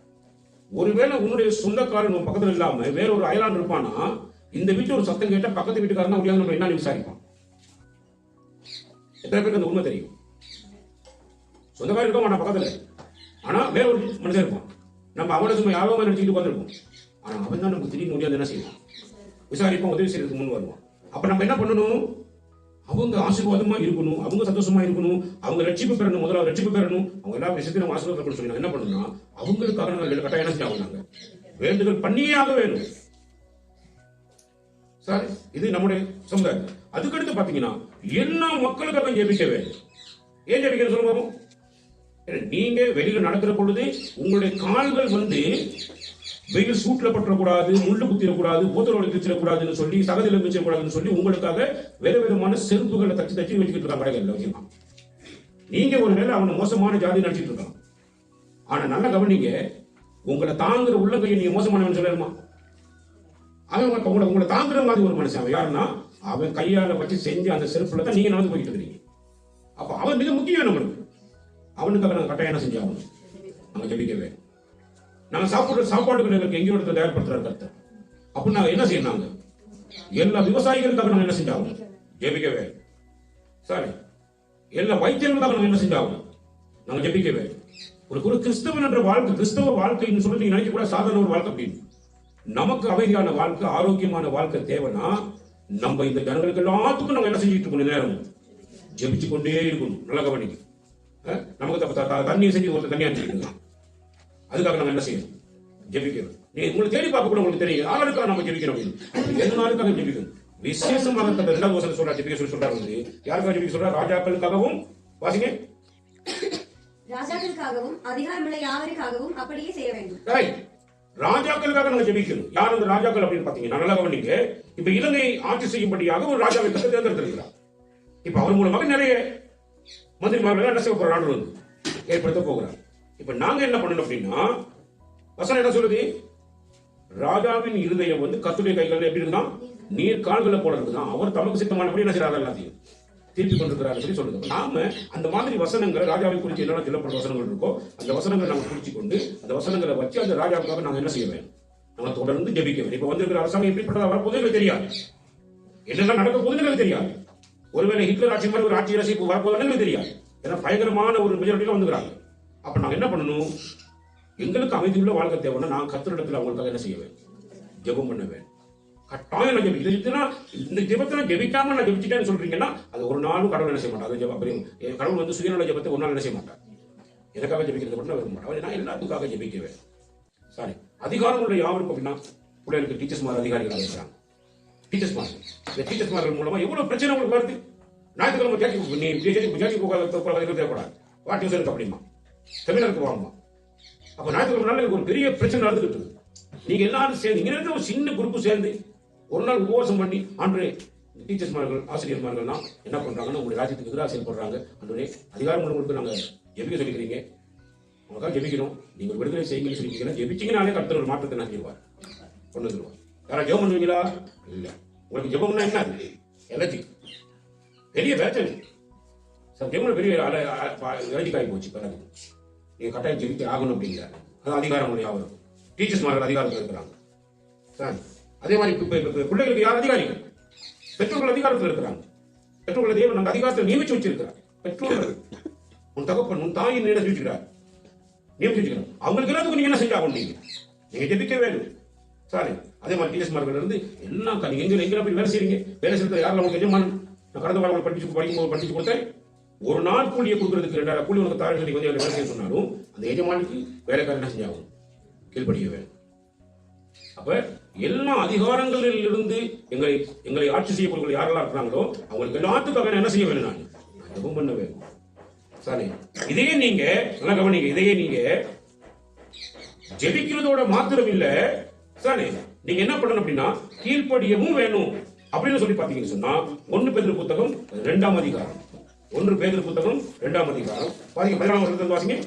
ஒருவேளை உன்னுடைய சொந்தக்காரன் பக்கத்துல இல்லாம வேற ஒரு அயலான் இருப்பானா, இந்த வீட்டு ஒரு சத்தம் கேட்டா பக்கத்து வீட்டுக்காரன் முடியாது நம்ம என்ன விசாரிப்பான். எத்தனை பேருக்கு அந்த உண்மை தெரியும்? சொந்தக்காரன் இருக்க மாட்டான் பக்கத்துல, ஆனா வேற ஒரு மனுஷன் இருப்பான். நம்ம அவனை சும்மா யாரோ நினைச்சுட்டு உட்காந்துருப்போம். ஆனா அவன் தான் நமக்கு திடீர்னு முடியாது என்ன செய்வான்? விசாரிப்போம், உதவி செய்யறதுக்கு முன் வருவான். அப்ப நம்ம என்ன பண்ணணும்? அவங்க ஆசீர்வாதமா இருக்கணும், அவங்க சந்தோஷமா இருக்கணும், அவங்க ரட்சிப்பு பெறணும், முதல்ல ரட்சிப்பு பெறணும், அவங்க எல்லா விஷயத்தையும் நம்ம ஆசீர்வாதம் சொல்லி என்ன பண்ணணும்னா அவங்களுக்காக நம்ம கட்டாயம் என்ன செய்வாங்க? வேண்டுதல் பண்ணியே ஆக வேணும். சரி, இது நம்முடைய சமுதாயம். அதுக்கடுத்து பாத்தீங்கன்னா எல்லா மக்களுக்காக ஜெபிக்க வேண்டும். ஏன் ஜெபிக்க சொல்லுவோம்? நீங்க வெளியில நடக்கிற பொழுது உங்களுடைய கால்கள் வந்து வெயில் சூட்டில் பற்றக்கூடாது, முள்ளு குத்திடக்கூடாது, போத்தலோடு கிச்சிடக்கூடாதுன்னு சொல்லி, சகதியில் மிச்சக்கூடாதுன்னு சொல்லி உங்களுக்காக வேற விதமான செருப்புகளை தச்சு வச்சுக்கிட்டு இருக்காங்க கடைகளில் வச்சுக்கலாம். நீங்க ஒரு வேளை அவனை மோசமான ஜாதி நடிச்சிட்டு இருக்கான். ஆனா நல்லா கவனிங்க, உங்களை தாங்குற உள்ளங்கையை நீங்க மோசமானவன் சொல்லணுமா? அவன் உங்களை தாங்குற மாதிரி ஒரு மனுஷன். அவன் யாருன்னா அவன் கையால வச்சு செஞ்சு அந்த செருப்புல தான் நீங்க நடந்து போயிட்டு இருக்கீங்க. அப்ப அவன் மிக முக்கியம் நம்மளுக்கு. அவனுக்காக நாங்கள் கட்டாயம் என்ன செஞ்சாகணும்? நாங்கள் ஜெபிக்கவே. நாங்கள் சாப்பிடுற சாப்பாடுகள் எங்களுக்கு எங்கேயோ இடத்துல தயார்படுத்துற கருத்து. அப்ப நாங்க என்ன செய்யணும்? எல்லா விவசாயிகளுக்காக நாங்கள் என்ன செஞ்சாகணும்? ஜெபிக்கவே. சரி, எல்லா வைத்தியர்களுக்காக நாங்கள் என்ன செஞ்சாகணும்? நாங்கள் ஜெபிக்கவே. ஒரு கிறிஸ்தவன் என்ற வாழ்க்கை, கிறிஸ்தவ வாழ்க்கைன்னு சொல்லி நீங்க நினைக்க கூட சாதாரண ஒரு வாழ்க்கை அப்படின்னு. நமக்கு அமைதியான வாழ்க்கை, ஆரோக்கியமான வாழ்க்கை தேவைன்னா நம்ம இந்த ஜனங்களுக்கு எல்லாத்துக்கும் நம்ம என்ன செஞ்சுட்டு இருக்கணும்? நேரம் ஜெபிச்சு கொண்டே இருக்கணும். நல்லா கவனிக்க. நமக்கு தண்ணி செஞ்சு ஒருத்தர் தண்ணி அனுப்பிச்சுக்கணும். அதுக்காக நம்ம என்ன செய்யணும்? ஜெபிக்கணும். நீங்க உங்களுக்கு தேடி பார்க்க கூட உங்களுக்கு தெரியும் யாருக்காக நம்ம ஜெபிக்கணும். எதனாலுக்காக ஜெபிக்கணும்? விசேஷமாக இரண்டாவது வசனம் சொல்றாரு, ஜெபிக்க சொல்லி சொல்றாரு. யாருக்காக ஜெபிக்க சொல்றாரு? ராஜாக்களுக்காகவும். வாசிங்க. ராஜாக்களுக்காகவும் அதிகாரமுள்ள யாவருக்காகவும் அப்படியே செய்ய வேண்டும். ராஜாக்களுக்காக நம்ம ஜெபிக்கணும். யார் அந்த ராஜாக்கள் அப்படின்னு பாத்தீங்கன்னா நல்லா கவனிங்க. இப்ப இலங்கையை ஆட்சி செய்யும்படியாக ஒரு ராஜாவை தேர்ந்தெடுத்திருக்கிறார். இப்ப அவர் மூலமாக நிறைய மந்திரிமார்கள் என்ன செய்ய போறாரு? வந்து ஏற்படுத்த போகிறார். இப்ப நாங்க என்ன பண்ணணும் அப்படின்னா, வசனம் என்ன சொல்லுது? ராஜாவின் இருதயம் வந்து கர்த்தருடைய கைகள் எப்படி இருக்குதான்? நீர் கால்களை போல இருக்குதான். அவர் தமக்கு சித்தமானபடி என்ன செய்யறாரு? எல்லாத்தையும் திருப்பி கொண்டிருக்கிறார் சொல்லி சொல்லுது. நாம அந்த மாதிரி வசனங்களை ராஜாவை குறித்து என்னென்ன சொல்லப்பட்ட வசனங்கள் இருக்கோ அந்த வசனங்களை நாங்கள் குறிச்சு கொண்டு அந்த வசனங்களை வச்சு அந்த ராஜாவுக்காக நாங்கள் என்ன செய்ய வேண்டும்? நாங்கள் தொடர்ந்து ஜெபிக்க வேண்டும். இப்ப வந்திருக்கிற அரசாங்கம் எப்படிப்பட்டதா வரப்போது எங்களுக்கு தெரியாது. என்னெல்லாம் நடக்க போகுதுன்னு எங்களுக்கு தெரியாது. ஒருவேளை ஹிட்லர் ஆட்சி மாதிரி ஒரு ஆட்சி அரசு வரப்போதுன்னு எங்களுக்கு தெரியாது. ஏன்னா பயங்கரமான ஒரு மெஜாரிட்டியில வந்துக்கிறாங்க. அப்ப நாங்க என்ன பண்ணணும்? எங்களுக்கு அமைதியுள்ள வாழ்க்கை தேவைன்னா நான் கர்த்தரிடத்துல அவங்களுக்காக என்ன செய்ய வேண்டும்? ஜெபம் பண்ண வேண்டும். கட்டாயம் நான் ஜெபிக்கிறேன். இந்த ஜெபத்தை ஜெபிக்காம நான் ஜெபிச்சுட்டேன்னு சொல்றீங்கன்னா அது ஒரு நாளும் கடவுள் என்ன செய்ய மாட்டார். கடவுள் வந்து சுயநல ஜெபத்தை ஒரு நாள் என்ன செய்ய மாட்டார். எனக்காக ஜெபிக்கிறது மட்டும் விரும்ப மாட்டார். நான் எல்லாத்துக்காக ஜெபிக்க வேண்டும். சாரி, அதிகாரம் உள்ள யாருக்கும் அப்படின்னா பிள்ளைகளுக்கு டீச்சர்ஸ் மாதிரி அதிகாரிகளாக இருக்கிறாங்க. டீச்சர்ஸ் மாதிரி இந்த டீச்சர்ஸ் மாதிரி மூலமா எவ்வளவு பிரச்சனை உங்களுக்கு வருது. ஞாயிற்றுக்கிழமை கேட்க போகாது தேவைப்படாது. வா டியூஷனுக்கு அப்படிமா தமிழருக்கு வாங்கம்மா. அப்ப ஞாயிற்றுக்கிழமை நாள் ஒரு பெரிய பிரச்சனை நடந்துகிட்டு இருக்கு. நீங்க எல்லாரும் சேர்ந்து இங்க ஒரு சின்ன குரூப் சேர்ந்து ஒரு நாள் உபவாசம் பண்ணி ஆண்டு டீச்சர்ஸ்மார்கள் ஆசிரியர்மார்கள்லாம் என்ன பண்றாங்கன்னா உங்களுடைய ராஜ்யத்துக்கு எதிராக செயல்படுறாங்க. அன்றைய அதிகாரம் உங்களுக்கு நாங்க ஜெபிக்க சொல்லிக்கிறீங்க, உங்களுக்காக ஜெபிக்கணும், நீங்க ஒரு விடுதலை செய்யுங்கன்னு சொல்லிக்கிறீங்க. ஜெபிச்சிங்கனாலே கர்த்தர் ஒரு மாற்றத்தை நான் செய்வார், கொண்டு வந்துருவார். யாரா ஜெபம் பண்ணுவீங்களா? இல்ல. உங்களுக்கு ஜெபம்னா என்ன? எலர்ஜி, பெரிய வேச்சனை சார். ஜெபம் பெரிய எலர்ஜி காய் போச்சு. பிறகு நீங்க கட்டாயம் ஜெபிக்க ஆகணும் அப்படிங்கிறாங்க. அது அதிகாரம் யாவரும் டீச்சர்ஸ்மார்கள் அதிகாரத்தில் இருக்கிறாங்க சார். அதே மாதிரி பிள்ளைகளுக்கு யார் அதிகாரிகள்? பெற்றோர்கள் அதிகாரத்தில் இருக்கிறாங்க. பெற்றோர்கள் தேவன் அந்த அதிகாரத்தில் நியமிச்சு வச்சிருக்கிறார். பெற்றோர்கள் உன் தகப்பன் உன் தாயின் நியமிச்சு வச்சிருக்கிறார். அவங்களுக்கு எல்லாத்துக்கும் நீங்க என்ன செஞ்சாகும்? நீங்க ஜெபிக்க வேணும். சாரி, அதே மாதிரி டீச்சர்ஸ்மார்கள் இருந்து எல்லாம் நீங்க எங்க போய் வேலை செய்றீங்க? வேலை செய்யறது யாரும் உங்களுக்கு எஜமானன்? நான் கடந்த வாரம் படிச்சு கொடுத்தேன். ஒரு நாள் கூலியை கொடுக்கறதுக்கு 2000 கூலி உனக்கு தாரம் சொல்லி வந்து வேலை செய்ய சொன்னாலும் அந்த எஜமானுக்கு வேலைக்காரன் என்ன செஞ்சாகும்? கீழ்படிய வேணும். அப்ப எல்லா அதிகாரங்களில் இருந்து எங்களை ஆட்சி செய்யக்கூடிய யாரெல்லாம் இருக்கிறாங்களோ அவங்களுக்கு எல்லாத்துக்காக என்ன செய்ய வேணும்? நான் ஜெபம் பண்ண வேணும். சரி, இதையே நீங்க நல்லா கவனிங்க. இதையே நீங்க ஜெபிக்கிறதோட மாத்திரம் இல்ல, சரி, நீங்க என்ன பண்ணணும் அப்படின்னா கீழ்ப்படியவும் வேணும் அப்படின்னு சொல்லி பாத்தீங்கன்னு சொன்னா 1 பேதுரு புத்தகம் 2ஆம் அதிகாரம் 1 பேதுரு புத்தகம் 2ஆம் அதிகாரம் பாருங்க 17ஆம் வசனத்தை வாசிங்க.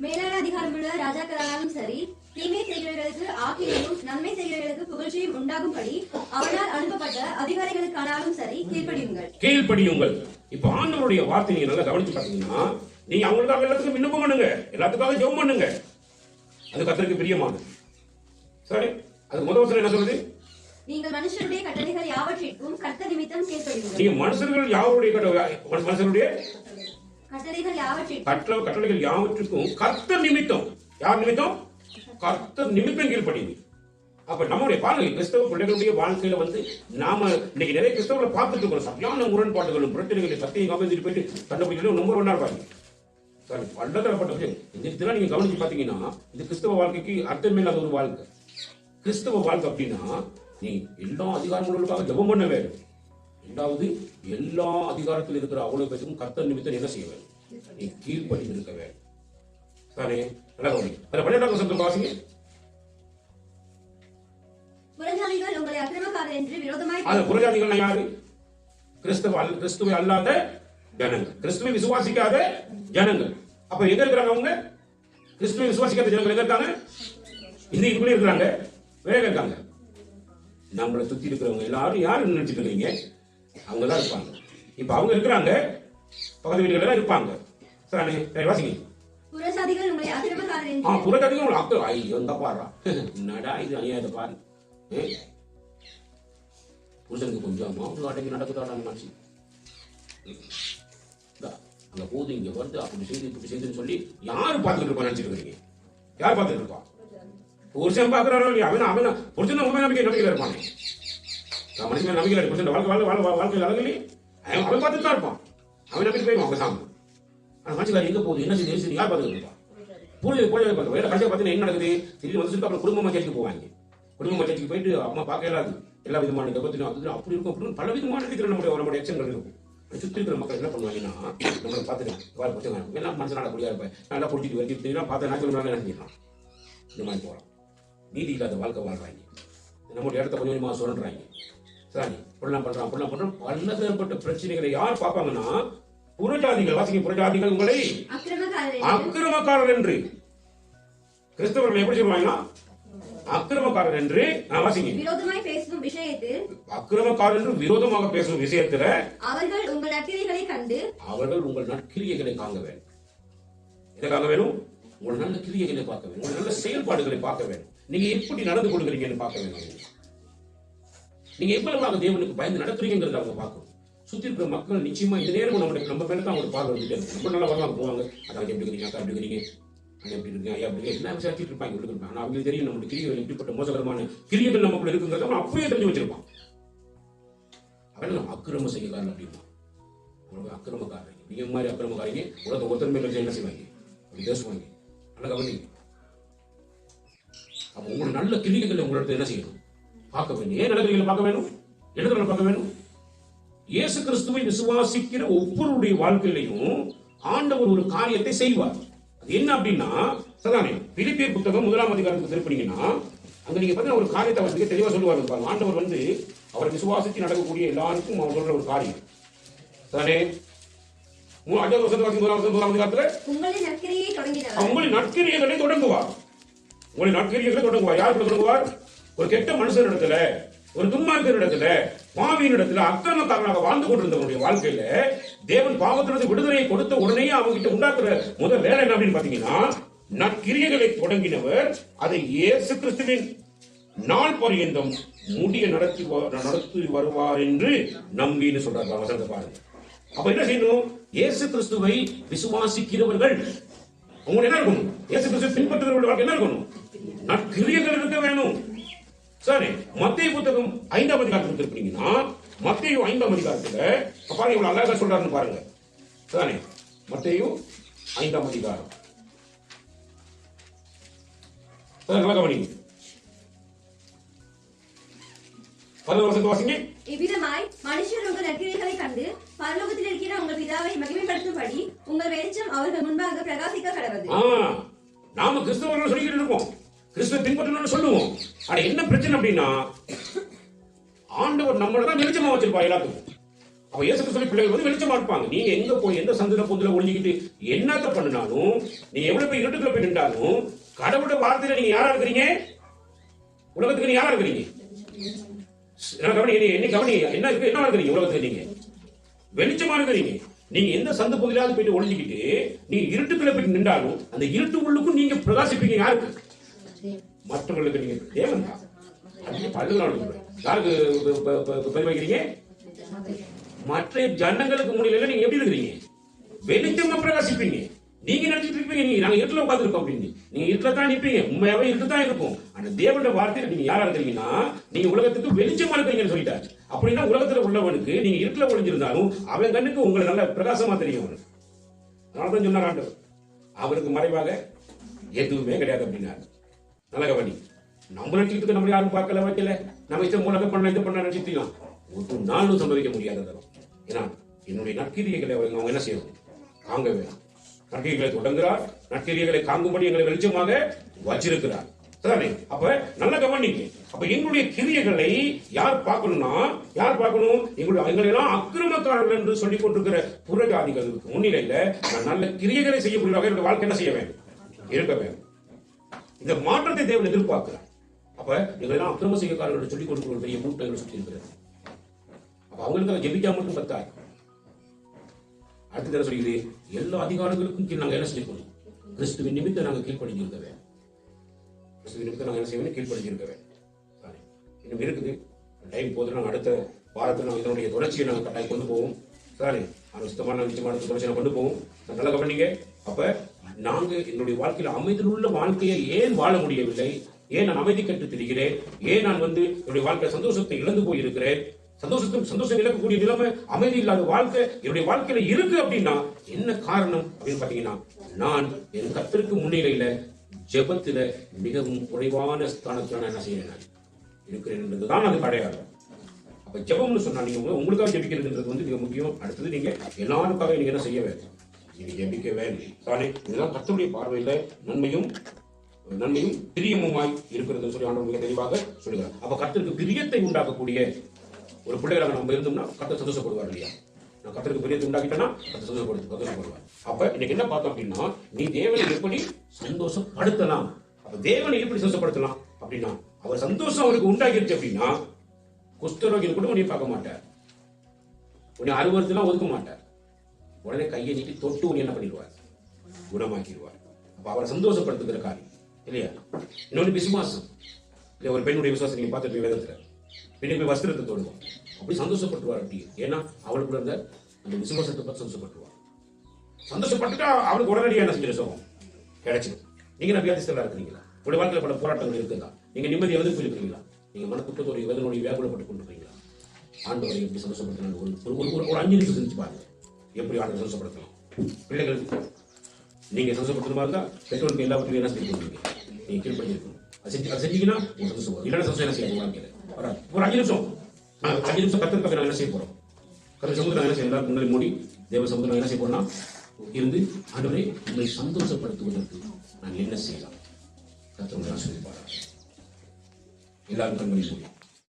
மேலான அதிகாரமுள்ள ராஜாக்களாலும் சரி, தீமை செய்கிறவர்களுக்கு ஆக்கினையும் நன்மை செய்கிறவர்களுக்கு புகழ்ச்சியும் உண்டாகும்படி அவனால் அனுப்பப்பட்ட அதிகாரிகளுக்கானாலும் சரி கீழ்ப்படியுங்கள். இப்ப ஆண்டவருடைய வார்த்தை நீங்க நல்லா கவனிச்சு பாத்தீங்கன்னா, நீங்க அவங்களுக்காக எல்லாத்துக்கும் விண்ணப்பம் பண்ணுங்க, எல்லாத்துக்காக ஜெபம் பண்ணுங்க. அது கர்த்தருக்கு பிரியமானது. சரி, அது முதல் வசனம் என்ன சொல்லுது? நீங்கள் மனுஷருடைய கட்டளைகள் யாவற்றிற்கும் கர்த்தர் நிமித்தம் கீழ்ப்படியுங்கள். நீங்க மனுஷர்கள் யாருடைய மனுஷருடைய கட்டளைகள் யாவற்றுக்கும் கர்த்தர் நிமித்தம், யார் நிமித்தம்? கர்த்தர் நிமித்தம் கீழ்ப்படியுங்க. அப்ப நம்முடைய பாருங்க, கிறிஸ்தவ பிள்ளைகளுடைய வாழ்க்கையில வந்து நாம இன்னைக்கு நிறைய கிறிஸ்தவர்களை பார்த்துட்டு இருக்கிறோம். சரியான முரண்பாடுகளும் பிரச்சனைகளும் சத்தியம் கவனிச்சுட்டு போயிட்டு கண்டுபிடிக்கணும் நம்பர் 1 பாருங்க. சரி, பல்லதரப்பட்ட விஷயம். இதெல்லாம் நீங்க கவனிச்சு பாத்தீங்கன்னா இது கிறிஸ்தவ வாழ்க்கைக்கு அர்த்தமே இல்லாத ஒரு வாழ்க்கை. கிறிஸ்தவ வாழ்க்கை அப்படின்னா நீ எல்லா அதிகாரங்களுக்காக ஜெபம் பண்ண வேண்டும். இரண்டாவது, எல்லா அதிகாரத்தில் இருக்கிற அவ்வளவு பேருக்கும் கர்த்தர் நிமித்தம் என்ன செய்ய வேண்டும்? நீ கீழ்ப்படி இருக்க வேண்டும். சரி, நல்லா கவனிங்க. அதுல 12ஆம் வசனத்தை வாசிங்க. புறஜாதிகள் உங்களை அக்கிரமக்காரர் என்று விரோதமாய் அது புறஜாதிகள் யாரு? கிறிஸ்துவை அல்லாத ஜனங்கள், கிறிஸ்துவை விசுவாசிக்காத ஜனங்கள். அப்ப எங்க இருக்கிறாங்க அவங்க? கிறிஸ்துவை விசுவாசிக்காத ஜனங்கள் எங்க இருக்காங்க? இதுக்குள்ளே இருக்கிறாங்க, வேக இருக்காங்க. நம்மளை சுத்தி இருக்கிறவங்க எல்லாரும் யாரு நினைச்சிட்டு இருக்கீங்க? அவங்கதான் இருப்பாங்க. இப்ப அவங்க இருக்கிறாங்க, பக்கத்து வீடுகள் இருப்பாங்க. சரி, வாசிங்க. புறஜாதிகள் உங்களை அக்கிரமக்காரர் என்று புறஜாதிகள் உங்களை அக்கிரமம். ஐயோ, இந்த பாடுறா என்னடா இது அநியாயத்தை பாரு. புருஷனுக்கு கொஞ்சம் மாவுக்கு அடங்கி நடக்குதாடான்னு மனுஷன் அங்க போது இங்க வந்து அப்படி செய்து இப்படி செய்துன்னு சொல்லி யாரு பார்த்துட்டு இருப்பா நினைச்சிட்டு இருக்கீங்க? யார் பார்த்துட்டு இருப்பா? புருஷன் பாக்குறாரோ இல்லையா? அவன் புருஷன் உண்மை நம்பிக்கையில இருப்பாங்க. மனுஷன் நம்பிக்கையில இருக்கு. புருஷன் வாழ்க்கையில் அழகு இல்லையே, அவன் பார்த்துட்டு தான் இருப்பான். அவன் நம்பிட்டு போய் அவங்க சாமி. ஆனா மனுஷன் எங்க போகுது, என்ன செய்யுது, யார் பார்த்துட்டு இருப்பா? புரிஞ்சு பார்த்து வேலை கடைசியாக பார்த்தீங்கன்னா என்ன நடக்குது? திடீர்னு வந்து அப்புறம் குடும்பமா சேர்த்துக்கு போவாங்க. குடும்ப மச்சத்துக்கு போயிட்டு அம்மா பார்க்க இயலாது. எல்லா விதமான கபத்திலும் அது அப்படி இருக்கும், அப்படி பல விதமான இருக்கிற நம்முடைய எச்சங்கள் இருக்கும். சுற்றி இருக்கிற மக்கள் என்ன பண்ணுவாங்கன்னா நம்மளை பார்த்துட்டு எல்லாம் மனுஷனால முடியாது இருப்பேன், நல்லா பிடிச்சிட்டு வரைக்கும் பார்த்து நான் சொல்லுறாங்க என்ன செஞ்சிடலாம். இந்த மாதிரி போகலாம். நீதி இல்லாத வாழ்க்கை வாழ்றாங்க. நம்மளுடைய இடத்த கொஞ்சம் கொஞ்சமாக சுரண்டுறாங்க. சரி, இப்படிலாம் பண்றோம் பலதரப்பட்ட பிரச்சனைகளை யார் பார்ப்பாங்கன்னா புறஜாதிகள். வாசிக்க, புறஜாதிகள் உங்களை அக்கிரமக்காரர் என்று. கிறிஸ்தவர்கள் எப்படி சொல்லுவாங்கன்னா அக்கிரமக்காரர் என்று. விரோதமாய் பேசும் விஷயத்தில், அக்கிரமக்காரர் என்று விரோதமாக பேசும் விஷயத்துல அவர்கள் உங்கள் நற்கிரியைகளை கண்டு, அவர்கள் உங்கள் நற்கிரியைகளை காங்க வேண்டும். எதை காங்க வேணும்? உங்கள் நல்ல கிரியைகளை பார்க்க வேண்டும், உங்கள் நல்ல செயல்பாடுகளை பார்க்க வேண்டும். நீங்க எப்படி நடந்து கொள்கிறீங்கன்னு பார்க்க வேண்டும். நீங்க எவ்வளவு தேவனுக்கு பயந்து நடக்கிறீங்கிறத அவங்க பார்க்கணும். சுத்தி இருக்கிற மக்கள் நிச்சயமா இந்த நேரம் நம்ம மேல தான் ஒரு பார்வை வந்துட்டு ரொம்ப நல்லா வருவாங்க, போவாங்க. அதான் எப்படி இருக்கிறீங்க, அக்கா எப்படி இருக்கிறீங்க, எப்படி இருக்கு, ஐயா எப்படி எல்லாம் விசாரிச்சுட்டு இருப்பாங்க. ஆனா அவங்களுக்கு தெரியும் நம்மளுடைய கிரியைகள் எப்படிப்பட்ட மோசகரமான கிரியைகள் நமக்குள்ள இருக்குங்கிறத அவன் அப்படியே தெரிஞ்சு வச்சிருப்பான். அவன் நம்ம அக்கிரம செய்யக்காரன் அப்படின்னா அக்கிரமக்காரங்க. நீங்க மாதிரி அக்கிரமக்காரங்க உலகத்தை ஒருத்தர் மேல என்ன செய்வாங்க, அப்படி பேசுவாங்க. நல்லா கவனிங்க. அப்ப உங்களோட நல்ல கிரியைகளை உங்களோட என்ன செய்யணும், பார்க்க வேண்டும். ஏன் நல்ல கிரியைகளை பார்க்க வேணும், எழுதுகளை பார்க்க வேணும். இயேசு கிறிஸ்துவை விசுவாசிக்கிற ஒவ்வொருடைய வாழ்க்கையிலையும் ஆண்டவர் ஒரு காரியத்தை செய்வார். என்ன அப்படின்னா சதானே பிலிப்பியர் புத்தகம் 1ஆம் அதிகாரத்துக்கு திருப்பினீங்கன்னா அங்க நீங்க பார்த்தீங்கன்னா ஒரு காரியத்தை அவர் தெளிவா சொல்லுவார். ஆண்டவர் வந்து அவரை விசுவாசித்து நடக்கக்கூடிய எல்லாருக்கும் அவர் சொல்ற ஒரு காரியம் சதானே. உங்களின் நற்கிரியைகளை தொடங்குவார். உங்களின் நற்கிரியைகளை தொடங்குவார். யார் தொடங்குவார்? ஒரு கெட்ட மனுஷன் இடத்துல, ஒரு துன்மார்க்கர் இடத்துல, பாவியின் இடத்துல அக்கிரமக்காரனாக வாழ்ந்து கொண்டிருந்தவனுடைய வாழ்க்கையில தேவன் பாவத்திலிருந்து விடுதலையை கொடுத்த உடனே அவங்ககிட்ட உண்டாக்குற முதல் வேலை என்ன அப்படின்னு பாத்தீங்கன்னா நற்கிரியைகளை தொடங்கினவர். அதை இயேசு கிறிஸ்துவின் நாள் பரியந்தம் முடிய நடத்தி வருவார் என்று நம்பின்னு சொல்றாங்க. வசனத்தை பாருங்க. அப்ப என்ன செய்யணும்? இயேசு கிறிஸ்துவை விசுவாசிக்கிறவர்கள் அவங்க என்ன இருக்கணும்? இயேசு கிறிஸ்துவை பின்பற்றுகிறவர்கள் என்ன இருக்கணும்? நற்கிரியைகள் இருக்க வேணும். சரி, மத்தேயு புத்தகம் 5ஆம் அதிகாரத்துக்கு இருப்பீங்கன்னா, மத்தேயு 5ஆம் அதிகாரத்துல பாருங்க இவ்வளவு அழகா சொல்றாருன்னு பாருங்க. சரி, மத்தேயு 5ஆம் அதிகாரம் கவனிங்க. 11 வசனத்தை வாசிங்க. இவ்விதமாய் மனுஷர் உங்கள் நற்கிரியைகளை கண்டு பரலோகத்தில் இருக்கிற உங்கள் பிதாவை மகிமைப்படுத்தும்படி உங்கள் வெளிச்சம் அவர்கள் முன்பாக பிரகாசிக்க கடவுது. நாம கிறிஸ்தவர்கள் சொல்லிக்கிட்டு இருக்கோம், கிறிஸ்துவ பின்பற்றணும்னு சொல்லுவோம். ஆனா என்ன பிரச்சனை அப்படின்னா, ஆண்டவர் நம்மளதான் வெளிச்சமா வச்சிருப்பா எல்லாத்துக்கும். அவ இயேசு கிறிஸ்துவின் பிள்ளைகள் வந்து வெளிச்சமா இருப்பாங்க. நீங்க எங்க போய் எந்த சந்தில பொந்துல ஒளிஞ்சிக்கிட்டு என்னத்த பண்ணினாலும், நீங்க எவ்வளவு போய் இருட்டுக்குள்ள போய் நின்றாலும், கடவுளோட வார்த்தையில நீங்க யாரா இருக்கிறீங்க? உலகத்துக்கு நீங்க யாரா இருக்கிறீங்க? என்ன இருக்கிறீங்க? உலகத்துக்கு நீங்க வெளிச்சமா இருக்கிறீங்க. நீங்க எந்த சந்த பகுதியிலாவது போயிட்டு ஒளிஞ்சுக்கிட்டு நீங்க இருட்டுக்குள்ள போயிட்டு நின்றாலும் அந்த இருட்டு உள்ளுக்கும் நீங்க பிரகாசிப்பீங்க. யாருக்கு? மற்றவர்களுக்கு. நீங்க தேவன் தான். யாருக்கு பெருமை வைக்கிறீங்க? மற்ற ஜனங்களுக்கு முன்னிலையில நீங்க எப்படி இருக்கிறீங்க? வெளிச்சமா பிரகாசிப்பீங்க. நீங்க நினைச்சிட்டு இருப்பீங்க நாங்க இருட்டுல உட்கார்ந்துருக்கோம் அப்படின்னு. நீங்க இருட்டுல தான் நிற்பீங்க. உண்மையாவே இருட்டு தான் இருக்கும். ஆனா தேவனுடைய வார்த்தையில நீங்க யாரா இருக்கிறீங்கன்னா, நீங்க உலகத்துக்கு வெளிச்சமா இருக்கிறீங்கன்னு சொல்லிட்டாரு. அப்படின்னா உலகத்துல உள்ளவனுக்கு நீங்க இருட்டுல ஒளிஞ்சிருந்தாலும் அவன் கண்ணுக்கு உங்களை நல்ல பிரகாசமா தெரியும். அவனுக்கு அதனாலதான் சொன்னார் ஆண்டவர், அவருக்கு மறைவாக எதுவுமே கிடையாது அப்படின்னாரு. நல்ல கவனி. நம்ம நினைச்சிட்டு நம்ம யாரும் பார்க்கல வைக்கல, நம்ம இஷ்டம் மூலக பண்ண இது பண்ண நினைச்சிட்டீங்க, ஒரு நாளும் சம்பவிக்க முடியாத. ஏன்னா என்னுடைய நற்கிரியைகளை அவங்க என்ன செய்யணும்? காங்க வேணும். நற்கிரியைகளை தொடங்குகிறார், நற்கிரியைகளை காங்கும்படி எங்களை வெளிச்சமாக வச்சிருக்கிறார். சரிதானே? அப்ப நல்ல கவனிங்க. அப்ப எங்களுடைய கிரியைகளை யார் பார்க்கணும்னா, யார் பார்க்கணும்? எங்களை எல்லாம் அக்கிரமக்காரர்கள் என்று சொல்லிக் கொண்டிருக்கிற புறஜாதிகளுக்கு முன்னிலையில நான் நல்ல கிரியைகளை செய்யக்கூடிய என்னுடைய வாழ்க்கை என்ன செய்ய வேண்டும்? இருக்க வேண்டும். இந்த மாற்றத்தை தேவன் எதிர்பார்க்கிறார். அப்ப எங்களெல்லாம் அக்கிரம செய்யக்காரர்கள் சொல்லிக் கொடுக்கிற பெரிய கூட்டங்கள் சுற்றி இருக்கிறது. அப்ப அவங்களுக்கு ஜெபிக்கா மட்டும் பத்தாது. அடுத்த சொல்லுது, எல்லா அதிகாரங்களுக்கும் கீழ் நாங்க என்ன செய்யணும்? கிறிஸ்துவின் நிமித்தம் நாங்க கீழ்ப்படிஞ்சிருக்கவே. கிறிஸ்துவின் நிமித்தம் நாங்க என்ன செய்யணும்? கீழ்ப்படிஞ்சிருக்கவே. இன்னும் இருக்குது டைம் போது. நாங்க அடுத்த வாரத்தில் நாங்கள் இதனுடைய தொடர்ச்சியை நாங்கள் கட்டாயம் கொண்டு போவோம். சரி, சுத்தமான நிச்சயமான தொடர்ச்சியை கொண்டு போவோம். நல்லா கவனிங்க. அப்ப நாங்க என்னுடைய வாழ்க்கையில அமைதியில் உள்ள வாழ்க்கையை ஏன் வாழ முடியவில்லை? ஏன் நான் அமைதி கற்று திரிகிறேன்? ஏன் நான் என்னுடைய வாழ்க்கை சந்தோஷத்தை இழந்து போயிருக்கிறேன்? சந்தோஷம் இழக்கக்கூடிய நிலைமை, அமைதி இல்லாத வாழ்க்கை என்னுடைய வாழ்க்கையில இருக்கு அப்படின்னா என்ன காரணம் அப்படின்னு பாத்தீங்கன்னா, நான் என் கர்த்தருக்கு முன்னிலையில ஜெபத்துல மிகவும் குறைவான ஸ்தானத்துல நான் என்ன செய்யறேன் இருக்கிறேன் என்றதுதான் அது அடையாளம். அப்ப ஜெபம்னு சொன்னா நீங்க உங்களுக்காக ஜெபிக்கிறதுன்றது வந்து மிக முக்கியம். அடுத்தது நீங்க எல்லாருக்காக நீங்க என்ன செய்ய வேண்டும்? நீங்க ஜெபிக்க வேண்டும். தானே? இதுதான் கர்த்தருடைய பார்வையில நன்மையும் பிரியமுமாய் இருக்கிறது சொல்லி ஆண்டவர் மிக தெளிவாக சொல்லுகிறார். அப்ப கர்த்தருக்கு பிரியத்தை உண்டாக்கக்கூடிய ஒரு பிள்ளைகளாக நம்ம இருந்தோம்னா கர்த்தர் சந்தோஷப்படுவார் இல்லையா? நான் கர்த்தருக்கு பிரியத்தை உண்டாக்கிட்டேன்னா கர்த்தர் சந்தோஷப்படுவார். அப்ப இன்னைக்கு என்ன பார்த்தோம் அப்படின்னா, நீ தேவனை எப்படி சந்தோஷப்படுத்தலாம்? அப்ப தேவனை எப்படி சந்தோஷப்படுத்தலாம் அப்படின்னா, அவர் சந்தோஷம் அவருக்கு உண்டாகிருச்சு அப்படின்னா குஷ்டரோகியின் கூட உன்னை பார்க்க மாட்டார், உன்னை அறுவருத்தெல்லாம் ஒதுக்க மாட்டார். உடனே கையை நீட்டி தொட்டு உன்னை என்ன பண்ணிடுவார்? குணமாக்கிடுவார். அப்ப அவரை சந்தோஷப்படுத்துகிற காரியம் இல்லையா? இன்னொன்று விசுவாசம் இல்லையா? ஒரு பெண்ணுடைய விசுவாசம் நீங்க பார்த்துட்டு வேதத்துல பெண்ணை போய் வஸ்திரத்தை தொடுவோம், அப்படி சந்தோஷப்பட்டுவார். அப்படி ஏன்னா அவளுக்குள்ள இருந்த அந்த விசுவாசத்தை பார்த்து சந்தோஷப்பட்டுவார். சந்தோஷப்பட்டுட்டா அவளுக்கு உடனடியாக என்ன செஞ்சு சோகம் கிடைச்சிடும். நீங்க நான் வியாதிஸ்தலா இருக்கிறீங்களா? உடைய வாழ்க்கையில பல போராட்டங்கள் இருக்குதா? நீங்க நிம்மதி எதிர்ப்பு இருக்கிறீங்களா? நீங்க மன குற்றத்தோட வேதனோடைய வியாகுலப்பட்டு கொண்டிருக்கீங்களா? ஆண்டவரை எப்படி சந்தோஷப்படுத்தலாம்? ஒரு 5 நிமிஷம் செஞ்சு பாருங்க, எப்படி ஆண்டவரை சந்தோஷப்படுத்தலாம். பிள்ளைகளுக்கு நீங்க சந்தோஷப்படுத்துற மாதிரி தான் பெற்றோருக்கு எல்லாவற்றையும் என்ன செய்ய போறீங்க? நீங்க கீழ்படிஞ்சிருக்கணும். அது செஞ்சீங்கன்னா சந்தோஷம் வரும். இல்லைன்னா சந்தோஷம் என்ன செய்யாது வாழ்க்கையில வராது. ஒரு 5 நிமிஷம் கத்தருக்காக நான் என்ன செய்ய போறோம்? கத்தர் சமுதிரம் என்ன செய்ய எல்லாரும் முன்னாடி மூடி தேவ சமுதிரம் என்ன செய்ய போறோம்னா இருந்து ஆண்டவரை உங்களை சந்தோஷப்படுத்துவதற்கு நான் என்ன செய்யலாம்? கத்தர் ஆசீர்வதிப்பார். எல்லாரும் கண்மணி சொல்லி